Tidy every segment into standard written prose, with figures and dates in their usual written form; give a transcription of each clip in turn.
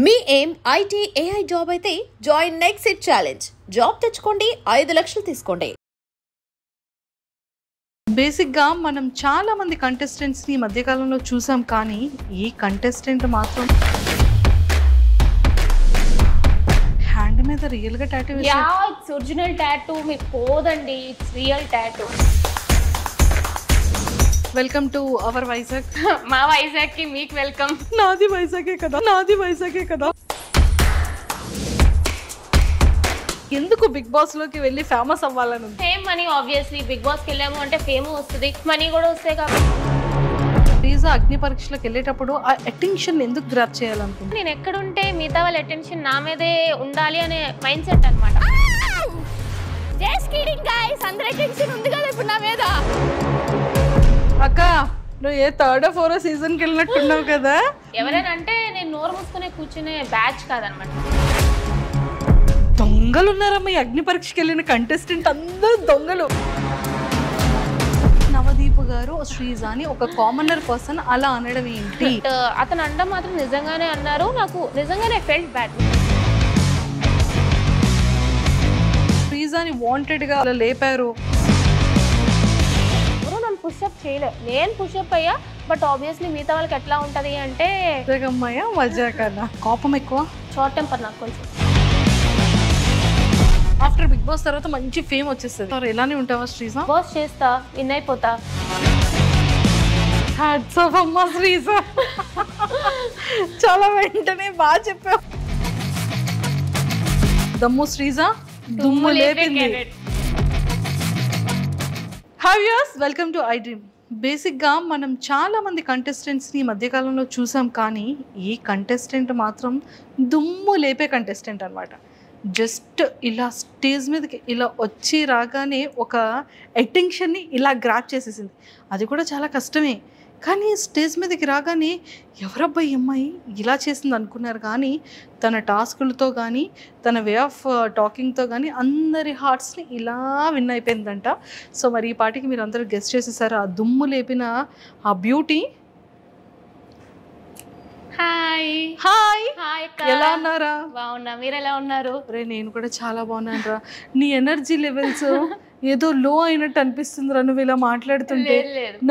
మీ ఏం IT AI job అయితే join next it challenge. Job తెచ్చుకోండి, 5 లక్షలు తీసుకోండి. బేసిక్గా మనం చాలా మంది కంటెస్టెంట్స్ని ఈ మధ్యకాలంలో చూసాం, కానీ ఈ కంటెస్టెంట్ మాత్రం హ్యాండ్ మీద రియల్గా టాటూ వేశారు. ఇట్స్ ఒరిజినల్ టాటూ, మీకు పోదండి, it's real tattoo. Welcome to our Vizag. మా వైజాగ్ కి మీకు వెల్కమ్. నాది వైజాగే కదా. ఎందుకు బిగ్ బాస్ లోకి వెళ్ళి ఫేమస్ అవ్వాలని? Fame money, obviously Bigg Boss కి వెళ్ళాము అంటే ఫేమ్ వస్తుంది, మనీ కూడా వస్తాయి కాబట్టి. ప్లీజ్ అగ్ని పరీక్షలకు వెళ్ళేటప్పుడు ఆ అటెన్షన్ ఎందుకు గ్రాప్ చేయాలనుకుంటున్నా? నేను ఎక్కడుంటే మిగతా వాళ్ళ అటెన్షన్ నా మీదే ఉండాలి అనే మైండ్ సెట్ అనమాట. జస్ట్ కిడింగ్ గైస్, అందరి అటెన్షన్ ఉంది కదా ఇప్పుడు నా మీద. అక్క, నువ్వు ఏ 3rd or 4th సీజన్కి వెళ్ళినట్టున్నావు కదా. ఎవరైనా అంటే నేను నోరు మూసుకునే కూర్చునే బ్యాచ్ కాదనమాట. దొంగలు ఉన్నారమ్మా ఈ అగ్ని పరీక్షకి వెళ్ళిన కంటెస్టెంట్, అందరూ దొంగలు. నవదీప్ గారు శ్రీజ అని ఒక కామనర్ పర్సన్ అలా అనడం ఏంటి? అతను అనడం మాత్రం నిజంగానే అన్నారు, నాకు నిజంగానే ఫెల్ట్ బ్యాడ్. శ్రీజాని వాంటెడ్ గా లేపారు. పుషప్ చేయలేదు, నేను పుషప్ అయ్యా. బట్ ఆబ్వియస్లీ మిగతా వాళ్ళకి ఎట్లా ఉంటది అంటే అమ్మాయ మజా కన్నా కోపం ఎక్కువ, షార్ట్ టెంపర్ నాకు కొంచెం. ఆఫ్టర్ బిగ్ బాస్ తర్వాత మంచి ఫేమ్ వచ్చేస్తుంది. ఎలానే ఉంటావా శ్రీజ? బాస్ చేస్తా, విన్ అయిపోతా. హ్యాట్స్ ఆఫ్ అమ్మా శ్రీజ, చాలా వెంటనే బాగా చెప్పావు. దమ్ము శ్రీజ దుమ్ము లేపింది. Hi viewers, welcome to I dream. బేసిక్గా మనం చాలా మంది కంటెస్టెంట్స్ని ఈ మధ్యకాలంలో చూసాం, కానీ ఈ కంటెస్టెంట్ మాత్రం దుమ్ము లేపే కంటెస్టెంట్ అనమాట. జస్ట్ ఇలా స్టేజ్ మీదకి ఇలా వచ్చి రాగానే ఒక అటెన్షన్ని ఇలా గ్రాప్ చేసేసింది. అది కూడా చాలా కష్టమే, కానీ స్టేజ్ మీదకి రాగానే ఎవరబ్బాయి అమ్మాయి ఇలా చేసింది అనుకున్నారు, కానీ తన టాస్కులతో కానీ తన వే ఆఫ్ టాకింగ్తో కానీ అందరి హార్ట్స్ని ఇలా విన్ అయిపోయిందంట. సో మరి ఈ పాటికి మీరు అందరూ గెస్ట్ చేసేసారు ఆ దుమ్ము లేపిన ఆ బ్యూటీ. హాయ్ హాయ్, హాయ్, ఎలా ఉన్నారా? బాగున్నా, మీరు ఎలా ఉన్నారు? రే నేను కూడా చాలా బాగున్నాను రా. నీ ఎనర్జీ లెవెల్స్ ఏదో లో అయినట్టు అనిపిస్తుందిరా నువ్వు ఇలా మాట్లాడుతుంటే.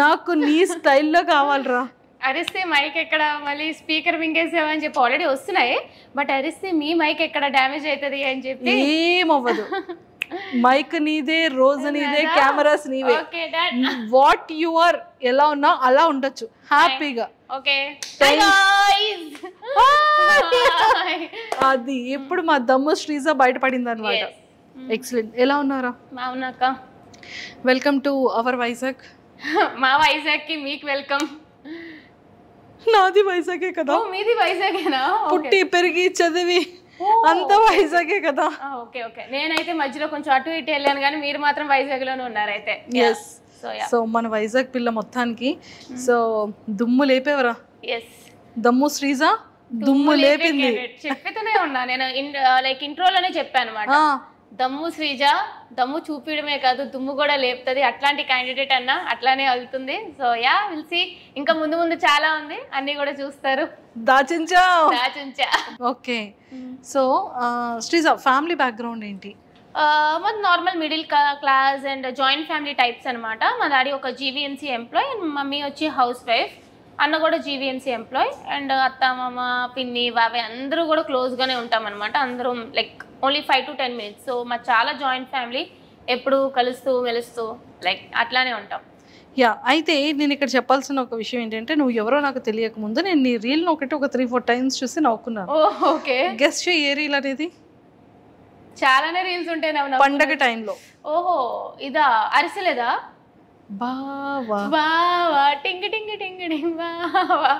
నాకు నీ స్టైల్లో కావాలరా. అరిస్తే మైక్ ఎక్కడ, మళ్ళీ స్పీకర్ మింగేసామని చెప్పి ఆల్రెడీ వస్తున్నాయి, బట్ అరిస్తే మీ మైక్ ఎక్కడ డ్యామేజ్ అవుతుంది అని చెప్పి. ఏమవ్వదు, మైక్ నీదే, రోజు నీదే, కెమెరాస్ నీవే. వాట్ యు ఆర్, ఎలా ఉన్నా అలా ఉండొచ్చు హ్యాపీగా. ఓకే, అది ఎప్పుడు మా దమ్ము శ్రీజ బయటపడింది అనమాట. ఎక్సలెంట్, ఎలా ఉన్నారా? బాగున్నాక. Welcome to our Vizag. మా వైజాగ్ కి మీకు వెల్కమ్. నాది వైజాగే కదా. మీది వైజాగేనా? పుట్టి పెరిగి చదివి అంత వైజాగే కదా. ఓకే ఓకే, నేనైతే మధ్యలో కొంచెం అటు ఇటు వెళ్ళాను, కానీ మీరు మాత్రం వైజాగ్ లోనే ఉన్నారు అయితే. సో మన వైజాగ్ పిల్ల మొత్తానికి సో దుమ్ము లేపేవరా. దమ్ము శ్రీజ దుమ్ము లేపింది. చెప్తూనే ఉన్నా నేను, లైక్ ఇంట్రోలోనే చెప్పాను అనమాట. దమ్ము శ్రీజ దమ్ము చూపించడమే కాదు, దుమ్ము కూడా లేపుతుంది. అట్లాంటి క్యాండిడేట్ అన్నా అట్లానే వెళ్తుంది. So yeah, will see. ఇంకా ముందు ముందు చాలా ఉంది, అన్ని కూడా చూస్తారు. దాచించా. Okay, so Sreeja family background ఏంటి? మాది normal middle class and joint family types అనమాట. మా డాడీ ఒక జీవీఎంసీ ఎంప్లాయ్ అండ్ మమ్మీ వచ్చి హౌస్ వైఫ్. అన్న కూడా జీవీఎంసీ ఎంప్లాయ్ అండ్ అత్త మామ పిన్ని బాబాయ్ అందరూ కూడా క్లోజ్గానే ఉంటాం అనమాట. అందరం like only 5 to 10 minutes. So మా చాలా జాయింట్ ఫ్యామిలీ, ఎప్పుడు కలుస్తూ మెలుస్తూ లైక్ అట్లానే ఉంటాం. యా, అయితే నేను ఇక్కడ చెప్పాల్సిన ఒక విషయం ఏంటంటే, నువ్వు ఎవరో నాకు తెలియక ముందు నేను నీ రీల్ ఒకటి ఒక 3-4 times చూసి నవ్వుకున్నాను. ఓకే, గెస్ట్ చేయి ఏ రీల్ అనేది? చాలానే రీల్స్ ఉంటాయి పండగ టైంలో. ఓహో, ఇదా అరిసెలేదా? బావా బావా టింగ్ టింగ్ టింగ్ టింగ్ బావా.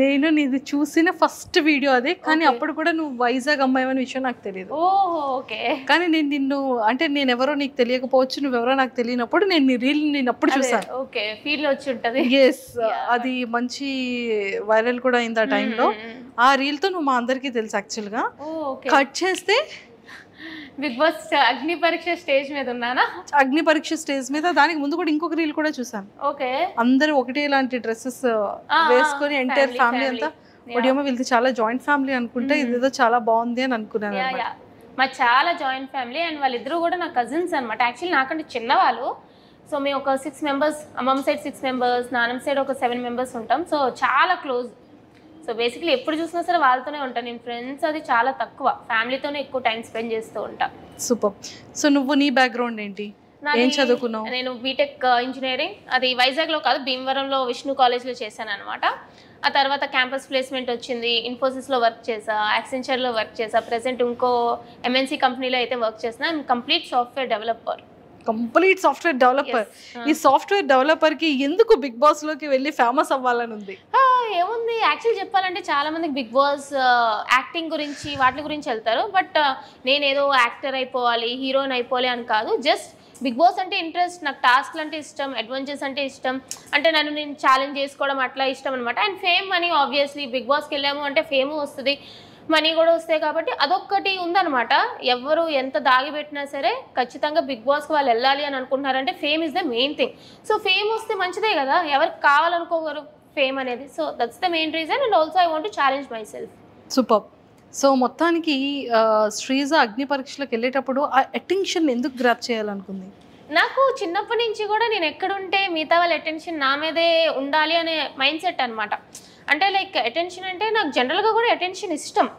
నేను నీది చూసిన ఫస్ట్ వీడియో అదే, కానీ అప్పుడు కూడా నువ్వు వైజాగ్ అమ్మాయి అనే విషయం నాకు తెలియదు. ఓహో ఓకే, కానీ నేను నిన్ను అంటే నేను ఎవరో నీకు తెలియకపోవచ్చు, నువ్వెవరో నాకు తెలియనప్పుడు నేను నీ రీల్ నేను అప్పుడు చూసాను. ఓకే, ఫీల్ వచ్చి ఉంటది. ఎస్, అది మంచి వైరల్ కూడా అయింది ఆ టైంలో. ఆ రీల్ తో నువ్వు మా అందరికీ తెలుసు యాక్చువల్గా. కట్ చేస్తే బిగ్ బాస్ అగ్ని పరీక్ష స్టేజ్ మీద ఉన్నానా? అగ్ని పరీక్ష స్టేజ్ మీద, దానికి ముందు కూడా ఇంకొక రీల్ కూడా చూసాను. ఓకే, అందరూ ఒకటే ఇలాంటి డ్రెస్సెస్ వేసుకొని ఎంటైర్ ఫ్యామిలీ అంతా ఒకటేమో వీళ్ళది చాలా జాయింట్ ఫ్యామిలీ అనుకుంటే ఇదేదో చాలా బాగుంది అని అనుకున్నాను. మా చాలా జాయింట్ ఫ్యామిలీ అండ్ వాళ్ళిద్దరూ కూడా నా కజిన్స్ అనమాట. యాక్చువల్లీ నాకంటే చిన్నవాళ్ళు. సో మేము ఒక 6 members, అమ్మమ్మ సైడ్ 6 members, నాన్నమ్మ సైడ్ ఒక 7 members ఉంటాం. సో చాలా క్లోజ్. సో బేసిక్లీ ఎప్పుడు చూసినా సరే వాళ్ళతోనే ఉంటాను. నేను ఫ్రెండ్స్ అది చాలా తక్కువ, ఫ్యామిలీతోనే ఎక్కువ టైం స్పెండ్ చేస్తూ ఉంటా. సూపర్. సో నువ్వు నీ బ్యాక్గ్రౌండ్ ఏంటి, ఏం చదువుకున్నావు? నేను బీటెక్ ఇంజనీరింగ్, అది వైజాగ్లో కాదు భీమవరంలో విష్ణు కాలేజ్లో చేశాను అనమాట. ఆ తర్వాత క్యాంపస్ ప్లేస్మెంట్ వచ్చింది, ఇన్ఫోసిస్లో వర్క్ చేసా, యాక్సెంచర్లో వర్క్ చేసా, ప్రెసెంట్ ఇంకో ఎంఎన్సీ కంపెనీలో అయితే వర్క్ చేసిన. Complete software developer. Complete software developer. ఈ సాఫ్ట్వేర్ డెవలపర్ కి ఎందుకు బిగ్ బాస్ లోకి వెళ్ళి ఫేమస్ అవ్వాలని ఉంది? ఏముంది, యాక్చువల్ చెప్పాలంటే చాలా మందికి బిగ్ బాస్ యాక్టింగ్ గురించి వాటి గురించి వెళ్తారు. బట్ నేనేదో యాక్టర్ అయిపోవాలి, హీరోయిన్ అయిపోవాలి అని కాదు. జస్ట్ బిగ్ బాస్ అంటే ఇంట్రెస్ట్, నాకు టాస్క్లు అంటే ఇష్టం, అడ్వెంచర్స్ అంటే ఇష్టం, అంటే నేను ఛాలెంజ్ చేసుకోవడం అట్లా ఇష్టం అనమాట. And fame money, obviously Bigg బాస్కి వెళ్ళాము అంటే ఫేమ్ వస్తుంది, మనీ కూడా వస్తాయి. కాబట్టి అదొక్కటి ఉందన్నమాట. ఎవరు ఎంత దాగిపెట్టినా సరే ఖచ్చితంగా బిగ్ బాస్కి వాళ్ళు వెళ్ళాలి అని అనుకుంటున్నారంటే fame is the main thing. So fame వస్తే మంచిదే కదా, ఎవరికి కావాలనుకోగలరు ఫేమ్ అనేది. So that's the main reason. And also I want to challenge myself. Super. So మొత్తానికి శ్రీజ అగ్ని పరీక్షలకు వెళ్ళేటప్పుడు ఆ అటెన్షన్ ఎందుకు గ్రాప్ చేయాలనుకుంది? నాకు చిన్నప్పటి నుంచి కూడా నేను ఎక్కడుంటే మిగతా వాళ్ళ అటెన్షన్ నా మీదే ఉండాలి అనే మైండ్ సెట్ అనమాట. అంటే లైక్ అటెన్షన్ అంటే నాకు జనరల్గా కూడా అటెన్షన్ ఇష్టం.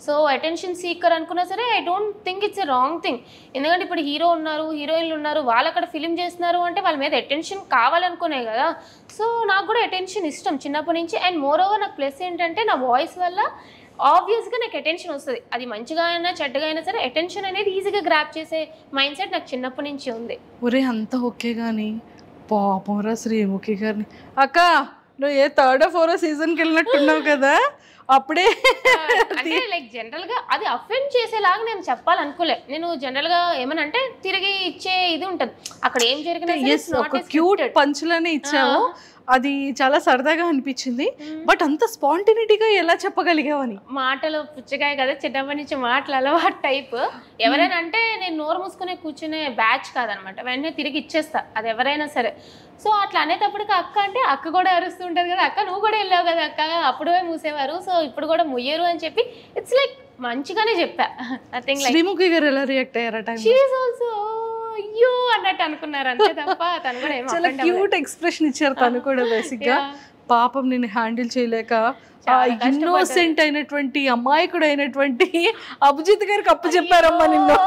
సో అటెన్షన్ సీకర్ అనుకున్నా సరే I don't think it's a wrong thing. ఎందుకంటే ఇప్పుడు హీరో ఉన్నారు, హీరోయిన్లు ఉన్నారు, వాళ్ళు అక్కడ ఫిలిం చేస్తున్నారు అంటే వాళ్ళ మీద అటెన్షన్ కావాలనుకునే కదా. సో నాకు కూడా అటెన్షన్ ఇష్టం చిన్నప్పటి నుంచి. అండ్ మోర్ ఓవర్ నాకు ప్లస్ ఏంటంటే నా వాయిస్ వల్ల ఆబ్వియస్గా నాకు అటెన్షన్ వస్తుంది. అది మంచిగా అయినా చెడ్డగా అయినా సరే అటెన్షన్ అనేది ఈజీగా గ్రాప్ చేసే మైండ్ సెట్ నాకు చిన్నప్పటి నుంచి ఉంది. ఒరే అంతా ఓకే కానీ పాపంరా శ్రీముఖి గారిని, అక్క నువ్వు ఏ 3rd or 4th సీజన్కి వెళ్ళినట్టున్నావు కదా అప్పుడే. అంటే లైక్ జనరల్గా అది అఫెండ్ చేసేలాగా నేను చెప్పాలనుకోలే. నేను జనరల్గా ఏమనంటే తిరిగి ఇచ్చే ఇది ఉంటుంది, అక్కడ ఏం జరిగినా ఒక క్యూట్ పంచులనే ఇచ్చావు, అది చాలా సరదాగా అనిపించింది. బట్ అంత స్పాంటినిటీగా ఎలా చెప్పగలిగావని? మాటలు పుచ్చకాయ కదా, చిన్నప్పటి నుంచి మాటలు అలవాటు టైప్. ఎవరైనా అంటే నేను నోరు మూసుకునే కూర్చునే బ్యాచ్ కాదనమాట, వెంటనే తిరిగి ఇచ్చేస్తా అది ఎవరైనా సరే. సో అట్లా అనేటప్పటికి అక్క అంటే అక్క కూడా అరుస్తుంటది కదా, అక్క నువ్వు కూడా వెళ్ళావు కదా అక్క, అప్పుడే మూసేవారు, సో ఇప్పుడు కూడా ముయ్యరు అని చెప్పి ఇట్స్ లైక్ మంచిగానే చెప్పా. Nothing like. శ్రీముఖి గారు ఎలా రియాక్ట్ అయ్యారు? షీ ఈజ్ ఆల్సో అయ్యో అన్నట్టు అనుకున్నారు అంతే తప్ప తను కూడా ఏమో చాలా క్యూట్ ఎక్స్ప్రెషన్ ఇచ్చారు తను కూడా. బేసిక్ గా పాపం నేను హ్యాండిల్ చేయలేక ఇన్నోసెంట్ అయినటువంటి అమాయకుడు అయినటువంటి అభిజిత్ గారికి అప్పు చెప్పారమ్మా నిన్ను,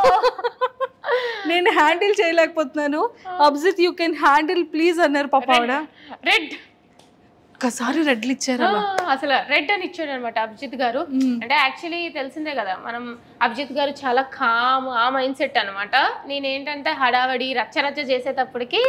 నేను హ్యాండిల్ చేయలేకపోతున్నాను, Abhijeet you can handle please అన్నారు పాప ఆవిడ. రెడ్ ఒక్కసారి రెడ్లు ఇచ్చారు, అసలు రెడ్ అని ఇచ్చాడు అనమాట అభిజిత్ గారు. అంటే యాక్చువల్లీ తెలిసిందే కదా మనం, అభిజిత్ గారు చాలా కామ్, ఆ మైండ్ సెట్ అనమాట. నేనేంటంటే హడావడి రచ్చరచ్చ చేసేటప్పటికి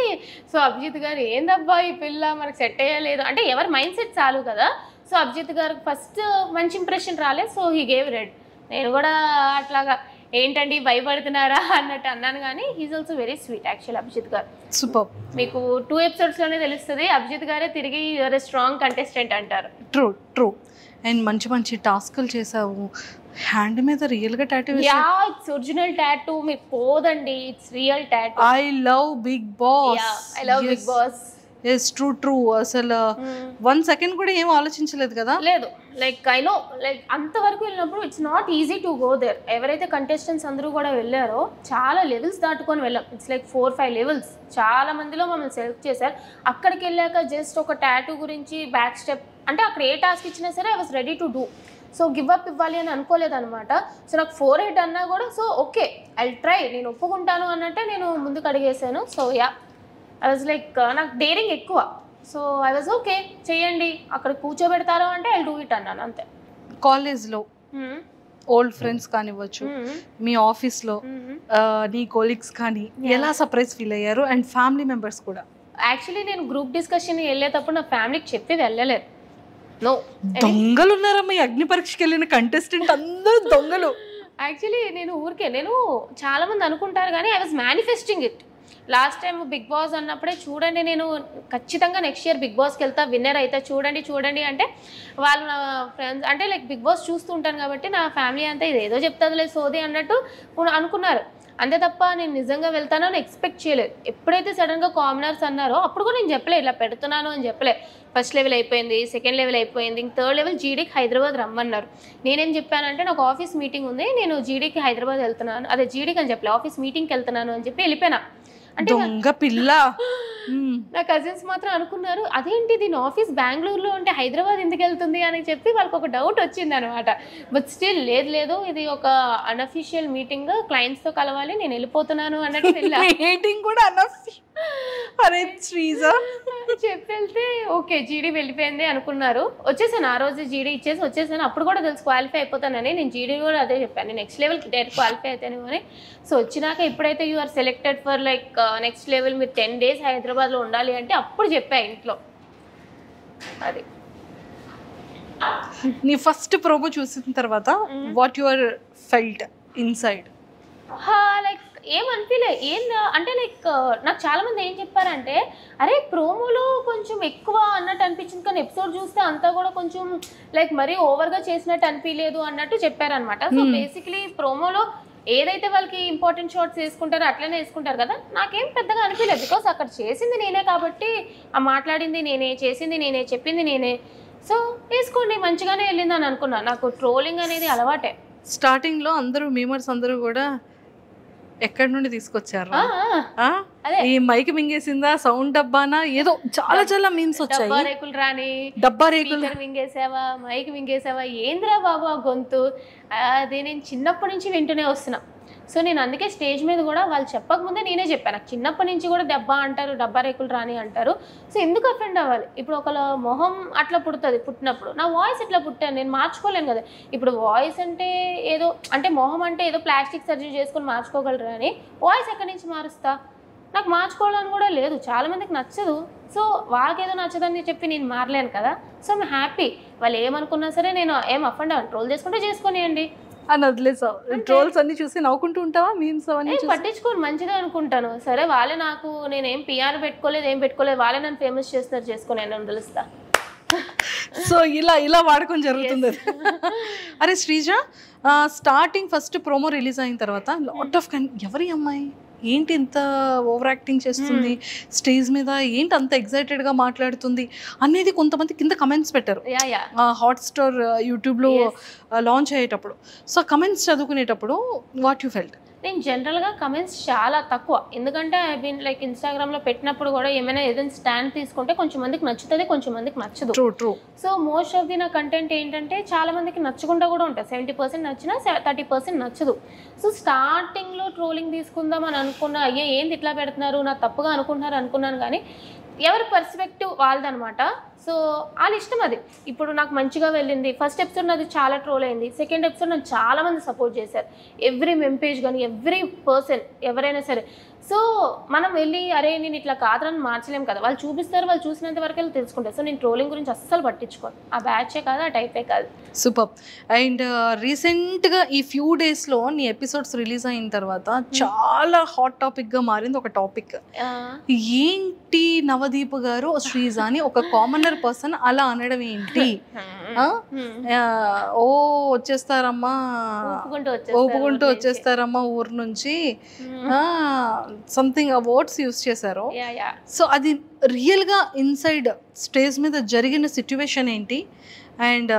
సో అభిజిత్ గారు ఏందబ్బా ఈ పిల్ల మనకు సెట్ అయ్యలేదు అంటే ఎవరి మైండ్ సెట్ చాలు కదా. సో అభిజిత్ గారికి ఫస్ట్ మంచి ఇంప్రెషన్ రాలేదు, సో హీ గేవ్ రెడ్. నేను కూడా అట్లాగా ఏంటండి భయపడుతున్నారా అన్నట్టు అన్నాను, కానీ he's also very sweet actual Abhijit గారు. సూపర్. మీకు 2 episodes తెలుస్తుంది అభిజిత్ గారే తిరిగి యువర్ స్ట్రాంగ్ కంటెస్టెంట్ అంటారు. True true. అండ్ మంచి మంచి టాస్క్లు చేసావు. హ్యాండ్ మీద రియల్ గా tattoo yeah it's original tattoo, మీకు పోదండి, it's real tattoo. I love Bigg Boss. I love Bigg Boss. Yes true true. అసలు 1 second కూడా ఏం ఆలోచించలేదు కదా? లేదు, లైక్ ఐ నో లైక్ అంతవరకు వెళ్ళినప్పుడు it's not easy to go there. ఎవరైతే కంటెస్టెంట్స్ అందరూ కూడా వెళ్ళారో చాలా లెవెల్స్ దాటుకొని వెళ్ళాం. It's like 4-5 levels. చాలా మందిలో మమ్మల్ని సెలెక్ట్ చేశారు. అక్కడికి వెళ్ళాక జస్ట్ ఒక టాటూ గురించి బ్యాక్ స్టెప్ అంటే అక్కడ ఏ టాస్క్ ఇచ్చినా సరే I was ready to do. So give up ఇవ్వాలి అని అనుకోలేదు అనమాట. సో నాకు 4-8 అన్నా కూడా సో ఓకే ఐ ట్రై, నేను ఒప్పుకుంటాను అన్నట్టే నేను ముందుకు అడిగేసాను. So yeah I was like నాకు డేరింగ్ ఎక్కువ. సో ఐ వాజ్ ఓకే చెయ్యండి, అక్కడ కూర్చోబెడతారు అంటే ఐ డూ ఇట్ అన్నాను అంతే. కాలేజ్లో ఓల్డ్ ఫ్రెండ్స్ కానివ్వచ్చు, మీ ఆఫీస్లో నీ కోలీగ్స్ కానీ ఎలా సర్ప్రైజ్ ఫీల్ అయ్యారు? అండ్ ఫ్యామిలీ మెంబర్స్ కూడా? యాక్చువల్లీ నేను గ్రూప్ డిస్కషన్ వెళ్ళేటప్పుడు నా ఫ్యామిలీకి చెప్పి వెళ్ళలేదు. నో, దొంగలు ఉన్నారమ్మా ఈ అగ్ని పరీక్షకి వెళ్ళిన కంటెస్టెంట్ అందరూ దొంగలు. యాక్చువల్లీ నేను చాలా మంది అనుకుంటారు కానీ I was manifesting it. Last time Bigg Boss అన్నప్పుడే చూడండి నేను ఖచ్చితంగా నెక్స్ట్ ఇయర్ బిగ్ బాస్కి వెళ్తా, విన్నర్ అయితే చూడండి అంటే వాళ్ళు నా ఫ్రెండ్స్ అంటే లైక్ బిగ్ బాస్ చూస్తూ ఉంటాను కాబట్టి నా ఫ్యామిలీ అంతా ఇదేదో చెప్తుందిలే సోది అన్నట్టు అనుకున్నారు. అంతే తప్ప నేను నిజంగా వెళ్తానని ఎక్స్పెక్ట్ చేయలేదు. ఎప్పుడైతే సడన్గా కామనర్స్ అన్నారో అప్పుడు కూడా నేను చెప్పలే ఇలా పెడుతున్నాను అని చెప్పలే. ఫస్ట్ లెవెల్ అయిపోయింది, సెకండ్ లెవెల్ అయిపోయింది, ఇంక థర్డ్ లెవెల్ జీడీకి హైదరాబాద్ రమ్మన్నారు. నేనేం చెప్పానంటే నాకు ఆఫీస్ మీటింగ్ ఉంది, నేను జీడీకి హైదరాబాద్ వెళ్తున్నాను, అదే జీడీకి అని చెప్పలే, ఆఫీస్ మీటింగ్కి వెళ్తున్నాను అని చెప్పి వెళ్ళిపోయినా. అంటే దొంగ పిల్ల. నా కజిన్స్ మాత్రం అనుకున్నారు అదేంటి దీని ఆఫీస్ బెంగళూరులో ఉంటే హైదరాబాద్ ఎందుకు వెళ్తుంది అని చెప్పి వాళ్ళకి ఒక డౌట్ వచ్చింది అనమాట. బట్ స్టిల్ లేదు ఇది ఒక అన్అఫీషియల్ మీటింగ్, క్లయింట్స్తో కలవాలి, నేను వెళ్ళిపోతున్నాను అన్నట్టు మీటింగ్ కూడా అరే శ్రీజ చెప్పి వెళ్తే ఓకే జీడీ వెళ్ళిపోయింది అనుకున్నారు. వచ్చేసాను ఆ రోజు జీడీ ఇచ్చేసి వచ్చేసాను. అప్పుడు కూడా తెలుసు క్వాలిఫై అయిపోతానని. నేను జీడీ కూడా అదే చెప్పాను, నెక్స్ట్ లెవెల్కి డైరెక్ట్ క్వాలిఫై అవుతాను అని. సో వచ్చినాక ఎప్పుడైతే you are selected for like next level, మీరు 10 days హైదరాబాద్లో ఉండాలి అంటే అప్పుడు చెప్పా ఇంట్లో. అది నీ ఫస్ట్ ప్రోమో చూసిన తర్వాత what your felt inside? Like ఏమనిపించలే అంటే లైక్ నాకు చాలా మంది ఏం చెప్పారంటే అరే ప్రోమోలో కొంచెం ఎక్కువ అన్నట్టు అనిపించింది, కానీ ఎపిసోడ్ చూస్తే అంతా కూడా కొంచెం లైక్ మరీ ఓవర్గా చేసినట్టు అనిపించలేదు అన్నట్టు చెప్పారనమాట. సో బేసిక్లీ ప్రోమోలో ఏదైతే వాళ్ళకి ఇంపార్టెంట్ షార్ట్స్ వేసుకుంటారో అట్లనే వేసుకుంటారు కదా, నాకేం పెద్దగా అనిపించలేదు. బికాస్ అక్కడ చేసింది నేనే కాబట్టి, ఆ మాట్లాడింది నేనే, చేసింది నేనే, చెప్పింది నేనే. సో వేసుకోండి మంచిగానే వెళ్ళింది అని అనుకున్నా. నాకు ట్రోలింగ్ అనేది అలవాటే. స్టార్టింగ్లో అందరూ మీమర్స్ అందరూ కూడా ఎక్కడి నుండి తీసుకొచ్చారు? ఈ మైక్ మింగేసిందా, సౌండ్ డబ్బానా, ఏదో చాలా మీమ్స్ వచ్చాయి. డబ్బా రేకులు రాని, డబ్బా రేకులు మింగేసావా, మైక్ మింగేసావా, ఏంద్రా బాబు ఆ గొంతు, అది నేను చిన్నప్పటి నుంచి వింటూనే వస్తున్నా. సో నేను అందుకే స్టేజ్ మీద కూడా వాళ్ళు చెప్పకముందే నేనే చెప్పాను, నాకు చిన్నప్పటి నుంచి కూడా డబ్బా అంటారు, డబ్బా రేకులు రాని అంటారు. సో ఎందుకు అఫెండ్ అవ్వాలి? ఇప్పుడు ఒకళ్ళ మొహం అట్లా పుడుతుంది, పుట్టినప్పుడు నా వాయిస్ ఇట్లా పుట్టాను, నేను మార్చుకోలేను కదా. ఇప్పుడు వాయిస్ అంటే ఏదో అంటే మొహం అంటే ఏదో ప్లాస్టిక్ సర్జరీ చేసుకొని మార్చుకోగలరు కానీ వాయిస్ ఎక్కడి నుంచి మారుస్తా? నాకు మార్చుకోవాలని కూడా లేదు, చాలామందికి నచ్చదు. సో వాళ్ళకేదో నచ్చదని చెప్పి నేను మారలేను కదా. సో ఐమ్ హ్యాపీ, వాళ్ళు ఏమనుకున్నా సరే నేను ఏం అఫెండ్ అవ్వను, ట్రోల్ చేసుకుంటే చేసుకొనియండి అని వదిలేసావు. ట్రోల్స్ అన్ని చూసి నవ్వుకుంటూ ఉంటావా? మీమ్స్ అవన్నీ పట్టించుకోను, మంచిగా అనుకుంటాను. సరే వాళ్ళే నాకు, నేనేం పిఆర్ పెట్టుకోలేదు, ఏం పెట్టుకోలేదు, వాళ్ళే నన్ను ఫేమస్ చేస్తున్నారు, చేసుకొని నేను తెలుస్తా. సో ఇలా వాడకం జరుగుతుంది. అరే Sreeja, starting first promo release అయిన తర్వాత లాట్ ఆఫ్ ఎవరి అమ్మాయి ఏంటి ఇంత ఓవర్ యాక్టింగ్ చేస్తుంది స్టేజ్ మీద, ఏంటి అంత ఎక్సైటెడ్గా మాట్లాడుతుంది అనేది కొంతమంది కింద కమెంట్స్ పెట్టారు హాట్స్టార్ యూట్యూబ్లో లాంచ్ అయ్యేటప్పుడు. సో కమెంట్స్ చదువుకునేటప్పుడు వాట్ యూ ఫెల్ట్? నేను జనరల్గా కమెంట్స్ చాలా తక్కువ, ఎందుకంటే ఐ బీన్ లైక్ ఇన్స్టాగ్రామ్లో పెట్టినప్పుడు కూడా ఏదైనా స్టాండ్ తీసుకుంటే కొంచెం మందికి నచ్చుతుంది, కొంచెం మందికి నచ్చదు. True. So most of the నా కంటెంట్ ఏంటంటే చాలా మందికి నచ్చకుండా కూడా ఉంటుంది, 70% నచ్చినా 30% నచ్చదు. సో స్టార్టింగ్లో ట్రోలింగ్ తీసుకుందాం అని అనుకున్నా, అయ్యే ఏంది ఇట్లా పెడుతున్నారు, నా తప్పుగా అనుకున్నాను, కానీ ఎవరి పర్స్పెక్టివ్ వాళ్ళదనమాట. సో వాళ్ళ ఇష్టం అది. ఇప్పుడు నాకు మంచిగా వెళ్ళింది, ఫస్ట్ ఎపిసోడ్ నాది చాలా ట్రోల్ అయింది, సెకండ్ ఎపిసోడ్ నాకు చాలామంది సపోర్ట్ చేశారు, ఎవ్రీ మెంపేజ్ కానీ ఎవ్రీ పర్సన్ ఎవరైనా సరే. సో మనం వెళ్ళి అరే నేను ఇట్లా కాదని మార్చలేం కదా, వాళ్ళు చూపిస్తారు, వాళ్ళు చూసినంత వరకు వెళ్ళి తెలుసుకుంటారు. సో నేను ట్రోలింగ్ గురించి అస్సలు పట్టించుకోను, ఆ బ్యాచే కాదు, ఆ టైపే కాదు. సూపర్. అండ్ రీసెంట్గా ఈ ఫ్యూ డేస్లో నీ ఎపిసోడ్స్ రిలీజ్ అయిన తర్వాత చాలా హాట్ టాపిక్గా మారింది ఒక టాపిక్. ఏంటి నవదీప్ గారు శ్రీజ అని ఒక కామనర్ పర్సన్ అలా అనడం ఏంటి? ఓ వచ్చేస్తారమ్మా, ఒప్పుకుంటూ వచ్చేస్తారమ్మా ఊరు నుంచి, సంథింగ్ వర్డ్స్ యూస్ చేశారు. సో అది రియల్గా ఇన్సైడ్ స్టేజ్ మీద జరిగిన సిచ్యువేషన్ ఏంటి? అండ్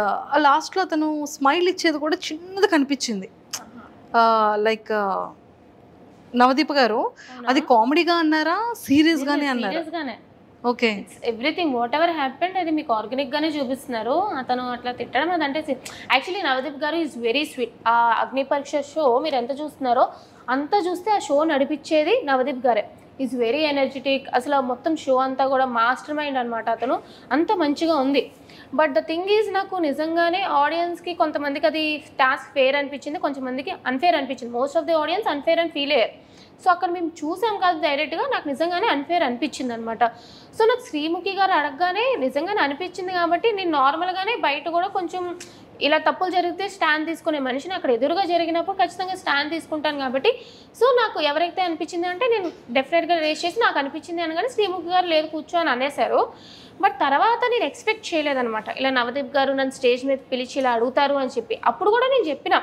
లాస్ట్లో అతను స్మైల్ ఇచ్చేది కూడా చిన్నది కనిపించింది, లైక్ నవదీప్ గారు అది కామెడీగా అన్నారా, సీరియస్గానే అన్నారా? Okay, everything what ever happened అది మీకు ఆర్గానిక్గానే చూపిస్తున్నారు. అతను అట్లా తిట్టడం అదంటే యాక్చువల్లీ నవదీప్ గారు ఈజ్ వెరీ స్వీట్. ఆ అగ్ని పరీక్ష షో మీరు ఎంత చూస్తున్నారో అంతా చూస్తే ఆ షో నడిపించేది నవదీప్ గారే. ఈజ్ వెరీ ఎనర్జెటిక్, అసలు మొత్తం షో అంతా కూడా మాస్టర్ మైండ్ అనమాట. అతను అంత మంచిగా ఉంది. బట్ ద థింగ్ ఈజ్ నాకు నిజంగానే ఆడియన్స్కి కొంతమందికి అది టాస్క్ ఫేర్ అనిపించింది, కొంతమందికి అన్ఫేర్ అనిపించింది. Most of the audience unfair అని ఫీల్ అయ్యారు. సో అక్కడ మేము చూసాం కాదు డైరెక్ట్గా, నాకు నిజంగానే అన్ఫేర్ అనిపించింది అనమాట. సో నాకు శ్రీముఖి గారు అడగగానే నిజంగానే అనిపించింది కాబట్టి నేను నార్మల్గానే బయట కూడా కొంచెం ఇలా తప్పులు జరిగితే స్టాండ్ తీసుకునే మనిషిని, అక్కడ ఎదురుగా జరిగినప్పుడు ఖచ్చితంగా స్టాండ్ తీసుకుంటాను కాబట్టి సో నాకు ఎవరైతే అనిపించింది అంటే నేను డెఫినెట్గా రేస్ చేసి నాకు అనిపించింది అనగానే శ్రీముఖి గారు లేదు కూర్చో అని అనేశారు. బట్ తర్వాత నేను ఎక్స్పెక్ట్ చేయలేదనమాట ఇలా నవదీప్ గారు నన్ను స్టేజ్ మీద పిలిచి ఇలా అడుగుతారు అని చెప్పి. అప్పుడు కూడా నేను చెప్పిన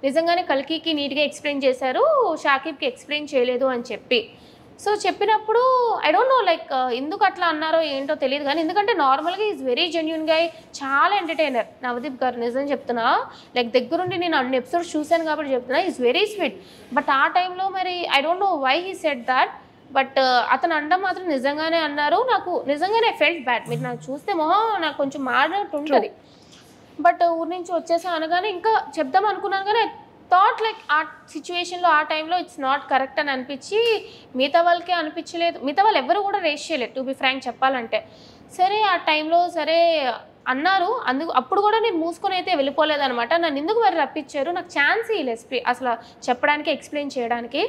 నిజంగానే కల్కికి నీట్గా ఎక్స్ప్లెయిన్ చేశారు, షాకిబ్కి ఎక్స్ప్లెయిన్ చేయలేదు అని చెప్పి. సో చెప్పినప్పుడు ఐ డోంట్ నో లైక్ ఎందుకు అట్లా అన్నారో ఏంటో తెలియదు కానీ ఎందుకంటే నార్మల్గా ఈజ్ వెరీ జెన్యున్ గా, చాలా ఎంటర్టైనర్ నవదీప్ గారు. నిజం చెప్తున్నా, లైక్ దగ్గరుండి నేను అన్ని ఎపిసోడ్స్ చూశాను కాబట్టి చెప్తున్నా, ఈజ్ వెరీ స్వీట్. బట్ ఆ టైంలో మరి I don't know why he said that, but అతను అనడం మాత్రం నిజంగానే అన్నారు. నాకు నిజంగానే ఫెల్ట్ బ్యాడ్. మీరు నాకు చూస్తే మొహం నాకు కొంచెం మాడినట్టు ఉంటుంది. బట్ ఊరి నుంచి వచ్చేసా అనగానే ఇంకా చెప్దాం అనుకున్నాను కానీ థాట్ లైక్ ఆ సిచ్యువేషన్లో ఆ టైంలో ఇట్స్ నాట్ కరెక్ట్ అని అనిపించి మిగతా వాళ్ళకే అనిపించలేదు. మిగతా వాళ్ళు ఎవరు కూడా రేస్ చేయలేదు టు బి ఫ్రాంక్ చెప్పాలంటే. సరే ఆ టైంలో సరే అన్నారు, అప్పుడు కూడా నేను మూసుకొని అయితే వెళ్ళిపోలేదనమాట. నన్ను ఎందుకు మరి రప్పించారు, నాకు ఛాన్స్ ఇవ్వలేదు అసలు చెప్పడానికి, ఎక్స్ప్లెయిన్ చేయడానికి.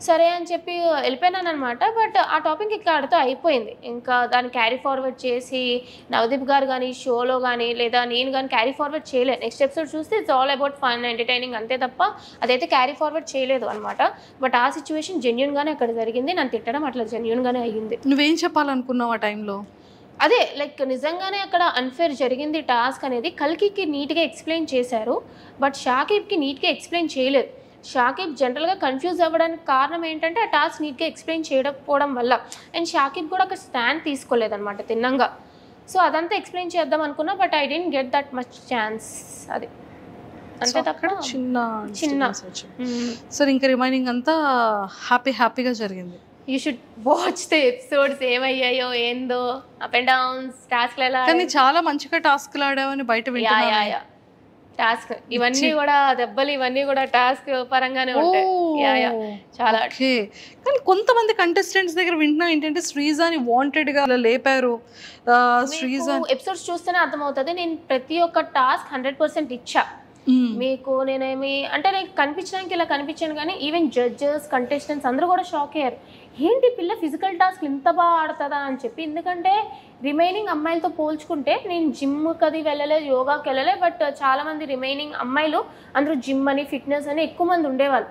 సరే అని చెప్పి వెళ్ళిపోయినాను అనమాట. బట్ ఆ టాపిక్ ఇక్కడితో అయిపోయింది. ఇంకా దాన్ని క్యారీ ఫార్వర్డ్ చేసి నవదీప్ గారు కానీ షోలో కానీ లేదా నేను కానీ క్యారీ ఫార్వర్డ్ చేయలేదు. నెక్స్ట్ ఎపిసోడ్ చూస్తే it's all about fun entertaining అంతే తప్ప అదైతే క్యారీ ఫార్వర్డ్ చేయలేదు అనమాట. బట్ ఆ సిచ్యువేషన్ జెన్యున్గానే అక్కడ జరిగింది. నన్ను తిట్టడం అట్లా జెన్యున్గానే అయ్యింది. నువ్వేం చెప్పాలనుకున్నావు ఆ టైంలో? అదే లైక్ నిజంగానే అక్కడ అన్ఫేర్ జరిగింది టాస్క్ అనేది. కల్కికి నీట్గా ఎక్స్ప్లెయిన్ చేశారు, బట్ షాకిబ్కి నీట్గా ఎక్స్ప్లెయిన్ చేయలేదు. షాకిబ్ జనరల్గా కన్ఫ్యూజ్ అవ్వడానికి కారణం ఏంటంటే ఆ టాస్క్ నీట్గా ఎక్స్ప్లెయిన్ చేయకపోవడం వల్ల. అండ్ షాకిబ్ కూడా అక్కడ స్టాండ్ తీసుకోలేదన్నమాట తిన్నంగా. సో అదంతా ఎక్స్ప్లెయిన్ చేద్దాం అనుకున్నా, but I didn't get that much chance. అది అంతే తప్ప చిన్న. సో ఇంకా రిమైనింగ్ అంతా హ్యాపీగా జరిగింది. You should watch the episodes ఏమయ్యాయో ఏందో, అప్ అండ్ డౌన్స్, టాస్క్లు ఎలా. కానీ చాలా మంచిగా టాస్క్లు ఆడావని బయట వింటున్నాను. టాస్క్ ఇవన్నీ కూడా దెబ్బలు ఇవన్నీ కూడా టాస్క్ పరంగానే ఉంటాయి. చాలా. కానీ కొంతమంది కంటెస్టెంట్స్ దగ్గర వింటున్నా ఏంటంటే శ్రీజాని వాంటెడ్ గా లేపారు. శ్రీజా ఎపిసోడ్స్ చూస్తేనే అర్థమవుతుంది. నేను ప్రతి ఒక్క టాస్క్ 100% ఇచ్చా మీకు. నేనేమి అంటే నాకు కనిపించడానికి ఇలా కనిపించాను కానీ ఈవెన్ జడ్జెస్, కంటెస్టెంట్స్ అందరూ కూడా షాక్ అయ్యారు. ఏంటి పిల్ల ఫిజికల్ టాస్క్లు ఇంత బాగా ఆడుతుందా అని చెప్పి. ఎందుకంటే రిమైనింగ్ అమ్మాయిలతో పోల్చుకుంటే నేను జిమ్కి అది వెళ్ళలేదు, యోగాకి వెళ్ళలే. బట్ చాలామంది రిమైనింగ్ అమ్మాయిలు అందరూ జిమ్ అని ఫిట్నెస్ అని ఎక్కువ మంది ఉండేవాళ్ళు.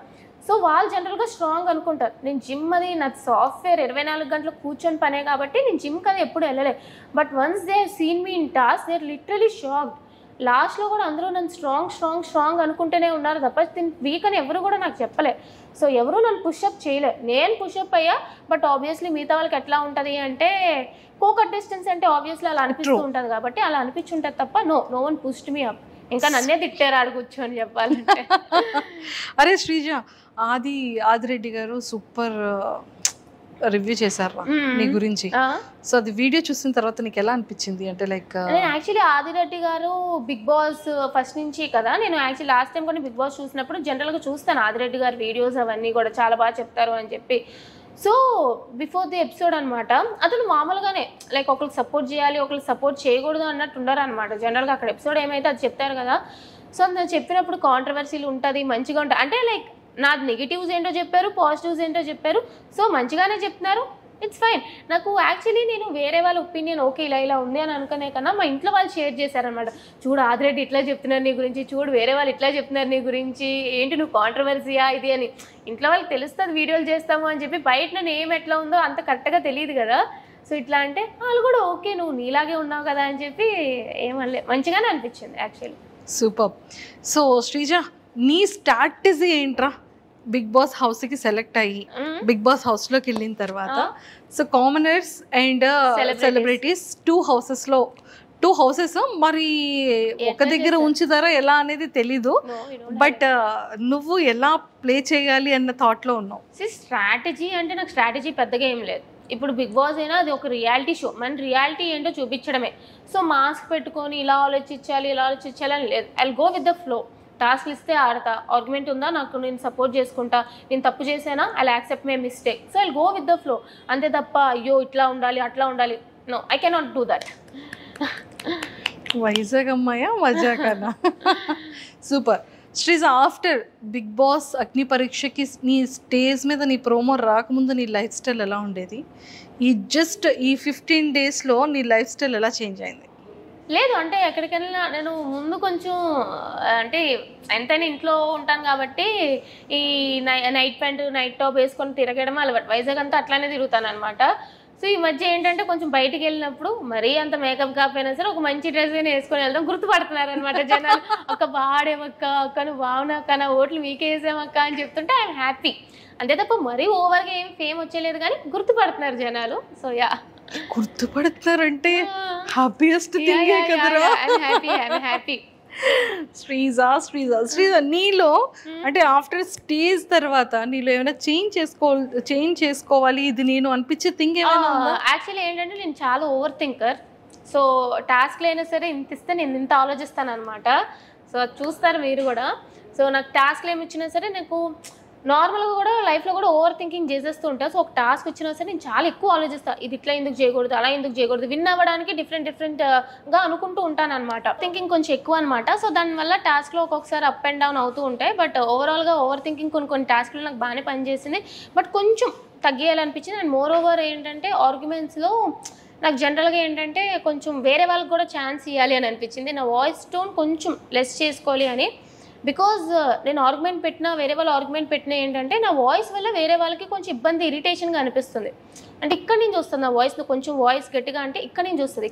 సో వాళ్ళు జనరల్గా స్ట్రాంగ్ అనుకుంటారు. నేను జిమ్ అది నాకు సాఫ్ట్వేర్ 24 గంటలు కూర్చొని పనే కాబట్టి నేను జిమ్కి అది ఎప్పుడు వెళ్ళలే. But once they seen me in task they are literally shocked. లాస్ట్లో కూడా అందరూ నన్ను స్ట్రాంగ్ అనుకుంటూనే ఉన్నారు తప్ప వీక్ అని ఎవరు కూడా నాకు చెప్పలే. సో ఎవరు నన్ను పుషప్ చేయలే, నేను పుషప్ అయ్యా. బట్ ఆబ్వియస్లీ మిగతా వాళ్ళకి ఎట్లా ఉంటుంది అంటే కో కంటెస్టెన్స్ అంటే ఆబ్వియస్లీ అలా అనిపిస్తూ ఉంటుంది కాబట్టి అలా అనిపించుంటుంది తప్ప no one pushed me up. ఇంకా నన్నే తిట్టారు ఆడు కూర్చొని చెప్పాలంటే. అరే శ్రీజ, ఆదిరెడ్డి గారు సూపర్ రివ్యూ చేశారు నీ గురించి. సో అది వీడియో చూసిన తర్వాత నీకు ఎలా అనిపించింది? అంటే లైక్ నేను యాక్చువల్లీ ఆదిరెడ్డి గారు బిగ్ బాస్ ఫస్ట్ నుంచి కదా, నేను యాక్చువల్లీ లాస్ట్ టైం కూడా బిగ్ బాస్ చూసినప్పుడు జనరల్గా చూస్తాను ఆదిరెడ్డి గారి వీడియోస్ అవన్నీ కూడా చాలా బాగా చెప్తారు అని చెప్పి. సో బిఫోర్ ది ఎపిసోడ్ అనమాట అతను మామూలుగానే లైక్ ఒకరికి సపోర్ట్ చేయాలి, ఒకరికి సపోర్ట్ చేయకూడదు అన్నట్టు ఉండరు అనమాట. జనరల్గా అక్కడ ఎపిసోడ్ ఏమైతే అది చెప్తారు కదా. సో నేను చెప్పినప్పుడు కాంట్రవర్సీలు ఉంటుంది, మంచిగా ఉంటుంది. అంటే లైక్ నాది నెగిటివ్స్ ఏంటో చెప్పారు, పాజిటివ్స్ ఏంటో చెప్పారు. సో మంచిగానే చెప్తున్నారు, ఇట్స్ ఫైన్. నాకు యాక్చువల్లీ నేను వేరే వాళ్ళ ఒపీనియన్ ఓకే ఇలా ఉంది అని అనుకునే కన్నా మా ఇంట్లో వాళ్ళు షేర్ చేశారనమాట. చూడు ఆదిరెడ్డి ఇట్లా చెప్తున్నారు నీ గురించి, చూడు వేరే వాళ్ళు ఇట్లా చెప్తున్నారు నీ గురించి, ఏంటి నువ్వు కాంట్రవర్సీయా ఇది అని. ఇంట్లో వాళ్ళకి తెలుస్తుంది వీడియోలు చేస్తాము అని చెప్పి, బయట నేను ఏం ఎట్లా ఉందో అంత కరెక్ట్గా తెలియదు కదా. సో ఇట్లా అంటే వాళ్ళు కూడా ఓకే నువ్వు నీలాగే ఉన్నావు కదా అని చెప్పి ఏమనలే, మంచిగానే అనిపించింది యాక్చువల్లీ. సూపర్. సో శ్రీజ, నీ స్ట్రాటజీ ఏంట్రా బిగ్ బాస్ హౌస్కి సెలెక్ట్ అయ్యి బిగ్ బాస్ హౌస్లోకి వెళ్ళిన తర్వాత? So commoners and celebrities two houses మరి ఒక దగ్గర ఉంచుతారా ఎలా అనేది తెలీదు. బట్ నువ్వు ఎలా ప్లే చేయాలి అన్న థాట్లో ఉన్నావు. స్ట్రాటజీ అంటే నాకు స్ట్రాటజీ పెద్దగా ఏం లేదు. ఇప్పుడు బిగ్ బాస్ అయినా అది ఒక రియాలిటీ షో, మన రియాలిటీ ఏంటో చూపించడమే. సో మాస్క్ పెట్టుకొని ఇలా ఆలోచించాలి అని లేదు. I'll go with the flow. టాస్క్లు ఇస్తే ఆడతా, ఆర్గ్యుమెంట్ ఉందా నాకు నేను సపోర్ట్ చేసుకుంటా, నేను తప్పు చేసానా I accept my mistake. So I'll go with the flow అంతే తప్ప అయ్యో ఇట్లా ఉండాలి అట్లా ఉండాలి, no I cannot do that. Vizag అమ్మాయా మజా కన్నా. Super. Sreeja, after Bigg Boss అగ్ని పరీక్షకి నీ స్టేజ్ మీద నీ ప్రోమో రాకముందు నీ లైఫ్ స్టైల్ ఎలా ఉండేది? ఈ 15 daysలో నీ లైఫ్ స్టైల్ ఎలా చేంజ్ అయింది? లేదు అంటే ఎక్కడికెళ్ళినా నేను ముందు కొంచెం అంటే ఎంతైనా ఇంట్లో ఉంటాను కాబట్టి ఈ నైట్ ప్యాంటు నైట్ టాప్ వేసుకొని తిరగడం అలవాటు. వైజాగ్ అంతా అట్లానే తిరుగుతాను అనమాట. సో ఈ మధ్య ఏంటంటే కొంచెం బయటికి వెళ్ళినప్పుడు మరీ అంత మేకప్ కాకపోయినా సరే ఒక మంచి డ్రెస్ అయినా వేసుకొని వెళ్దాం, గుర్తుపడుతున్నారు అనమాట జనాలు. ఒక బాడేమక్క, అక్క నువ్వు బాగున్నాక, నా ఓట్లు మీకే వేసామక్క అని చెప్తుంటే ఐఎమ్ హ్యాపీ. అంతే తప్ప మరీ ఓవర్గా ఏం ఫేమ్ వచ్చేలేదు కానీ గుర్తుపడుతున్నారు జనాలు. సో యా, గుర్తుపడుతున్నారంటే హ్యాపీయెస్ట్ థింగ్ కదరా. హ్యాపీ. శ్రీజ నీలో అంటే ఆఫ్టర్ స్టేజ్ తర్వాత నీలో ఏమైనా చేంజ్ చేసుకోవాలి ఇది నేను అనిపించే థింగ్ ఏమైనా? యాక్చువల్లీ ఏంటంటే నేను చాలా ఓవర్ థింకర్. సో టాస్క్లు అయినా సరే ఇంత ఇస్తే నేను ఇంత ఆలోచిస్తాను అనమాట. సో అది చూస్తారు మీరు కూడా. సో నాకు టాస్క్లు ఏమి ఇచ్చినా సరే నాకు నార్మల్గా కూడా లైఫ్లో కూడా ఓవర్ థింకింగ్ చేసేస్తూ ఉంటాను. సో ఒక టాస్క్ వచ్చినా సరే నేను చాలా ఎక్కువ ఆలోచిస్తాను, ఇది ఇట్లా ఎందుకు చేయకూడదు, అలా ఎందుకు చేయకూడదు, విన్ అవ్వడానికి డిఫరెంట్గా అనుకుంటూ ఉంటాను అనమాట. థింకింగ్ కొంచెం ఎక్కువ అనమాట. సో దానివల్ల టాస్క్లో ఒక్కొక్కసారి అప్ అండ్ డౌన్ అవుతూ ఉంటాయి. బట్ ఓవరాల్గా ఓవర్ థింకింగ్ కొన్ని టాస్క్లు నాకు బాగానే పనిచేసింది. బట్ కొంచెం తగ్గియాలనిపించింది. అండ్ మోర్ ఓవర్ ఏంటంటే ఆర్గ్యుమెంట్స్లో నాకు జనరల్గా ఏంటంటే కొంచెం వేరే వాళ్ళకి కూడా ఛాన్స్ ఇవ్వాలి అని అనిపించింది. నా వాయిస్ టోన్ కొంచెం లెస్ చేసుకోవాలి అని. బికాజ్ నేను ఆర్గ్యుమెంట్ పెట్టినా వేరే వాళ్ళు ఆర్గ్యుమెంట్ పెట్టినా ఏంటంటే నా వాయిస్ వల్ల వేరే వాళ్ళకి కొంచెం ఇబ్బంది, ఇరిటేషన్గా అనిపిస్తుంది. అంటే ఇక్కడి నుంచి వస్తుంది నా వాయిస్, కొంచెం వాయిస్ గట్టిగా అంటే ఇక్కడి నుంచి వస్తుంది.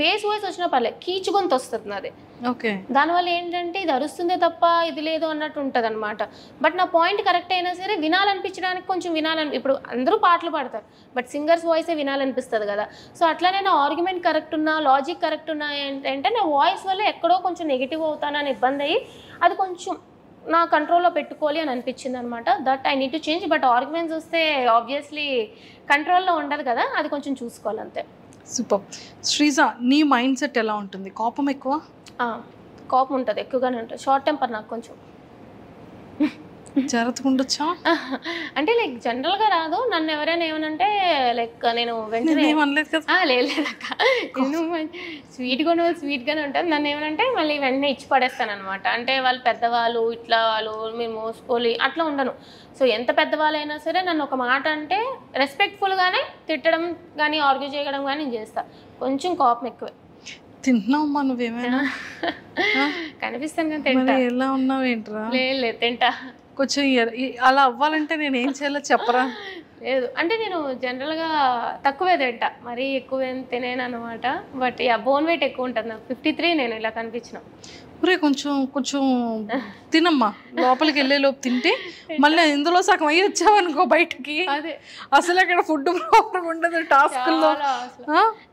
బేస్ వాయిస్ వచ్చినా పర్లేదు, కీచు గొంతు వస్తుంది నాది. ఓకే, దానివల్ల ఏంటంటే ఇది అరుస్తుందే తప్ప ఇది లేదు అన్నట్టు ఉంటుంది అనమాట. బట్ నా పాయింట్ కరెక్ట్ అయినా సరే వినాలనిపించడానికి కొంచెం ఇప్పుడు అందరూ పాటలు పాడతారు, బట్ సింగర్స్ వాయిసే వినాలనిపిస్తుంది కదా. సో అట్లానే నా ఆర్గ్యుమెంట్ కరెక్ట్ ఉన్నా, లాజిక్ కరెక్ట్ ఉన్నా ఏంటంటే నా వాయిస్ వల్ల ఎక్కడో కొంచెం నెగిటివ్ అవుతానని ఇబ్బంది అయ్యి అది కొంచెం నా కంట్రోల్లో పెట్టుకోవాలి అని అనిపించింది అనమాట. That I need to change. But arguments వస్తే ఆబ్వియస్లీ కంట్రోల్లో ఉండదు కదా, అది కొంచెం చూసుకోవాలి అంతే. సూపర్. శ్రీజ నీ మైండ్ సెట్ ఎలా ఉంటుంది? కోపం ఎక్కువ? కోపం ఉంటుంది, ఎక్కువగానే ఉంటుంది. షార్ట్ టెంపర్ నాకు కొంచెం. జాగ్రత్తగా ఉండొచ్చా? అంటే లైక్ జనరల్గా రాదు. నన్ను ఎవరైనా ఏమనంటే లైక్ నేను వెంటనే లేదక్క, స్వీట్గానే ఉంటుంది. నన్ను ఏమనంటే మళ్ళీ వెంటనే ఇచ్చి పడేస్తాను అనమాట. అంటే వాళ్ళు పెద్దవాళ్ళు, ఇట్లా వాళ్ళు మీరు మోసుకోవాలి అట్లా ఉండను. సో ఎంత పెద్దవాళ్ళైనా సరే నన్ను ఒక మాట అంటే రెస్పెక్ట్ఫుల్గానే తిట్టడం కానీ ఆర్గ్యూ చేయడం కానీ నేను చేస్తాను. కొంచెం కోపం ఎక్కువే. తింటున్నావమ్మా నువ్వేమైనా? కనిపిస్తాను కానీ తింటా. ఎలా ఉన్నావు ఏంట్రా? లేదు తింటా. కొంచెం అలా అవ్వాలంటే నేను ఏం చేయాలో చెప్పరా? లేదు అంటే నేను జనరల్గా తక్కువే తింటా, మరీ ఎక్కువ ఏం తినేను అనమాట. బట్ బోన్ వెయిట్ ఎక్కువ ఉంటుంది నాకు, 53 నేను ఇలా కనిపించిన. ఒరే కొంచెం తినమ్మా, లోపలికి వెళ్ళే లోపు తింటే మళ్ళీ ఇందులో సగం అయ్యి వచ్చావనుకో బయటకి, అదే అసలు అక్కడ ఫుడ్ ప్రాబ్లం ఉండదు టాస్క్లో.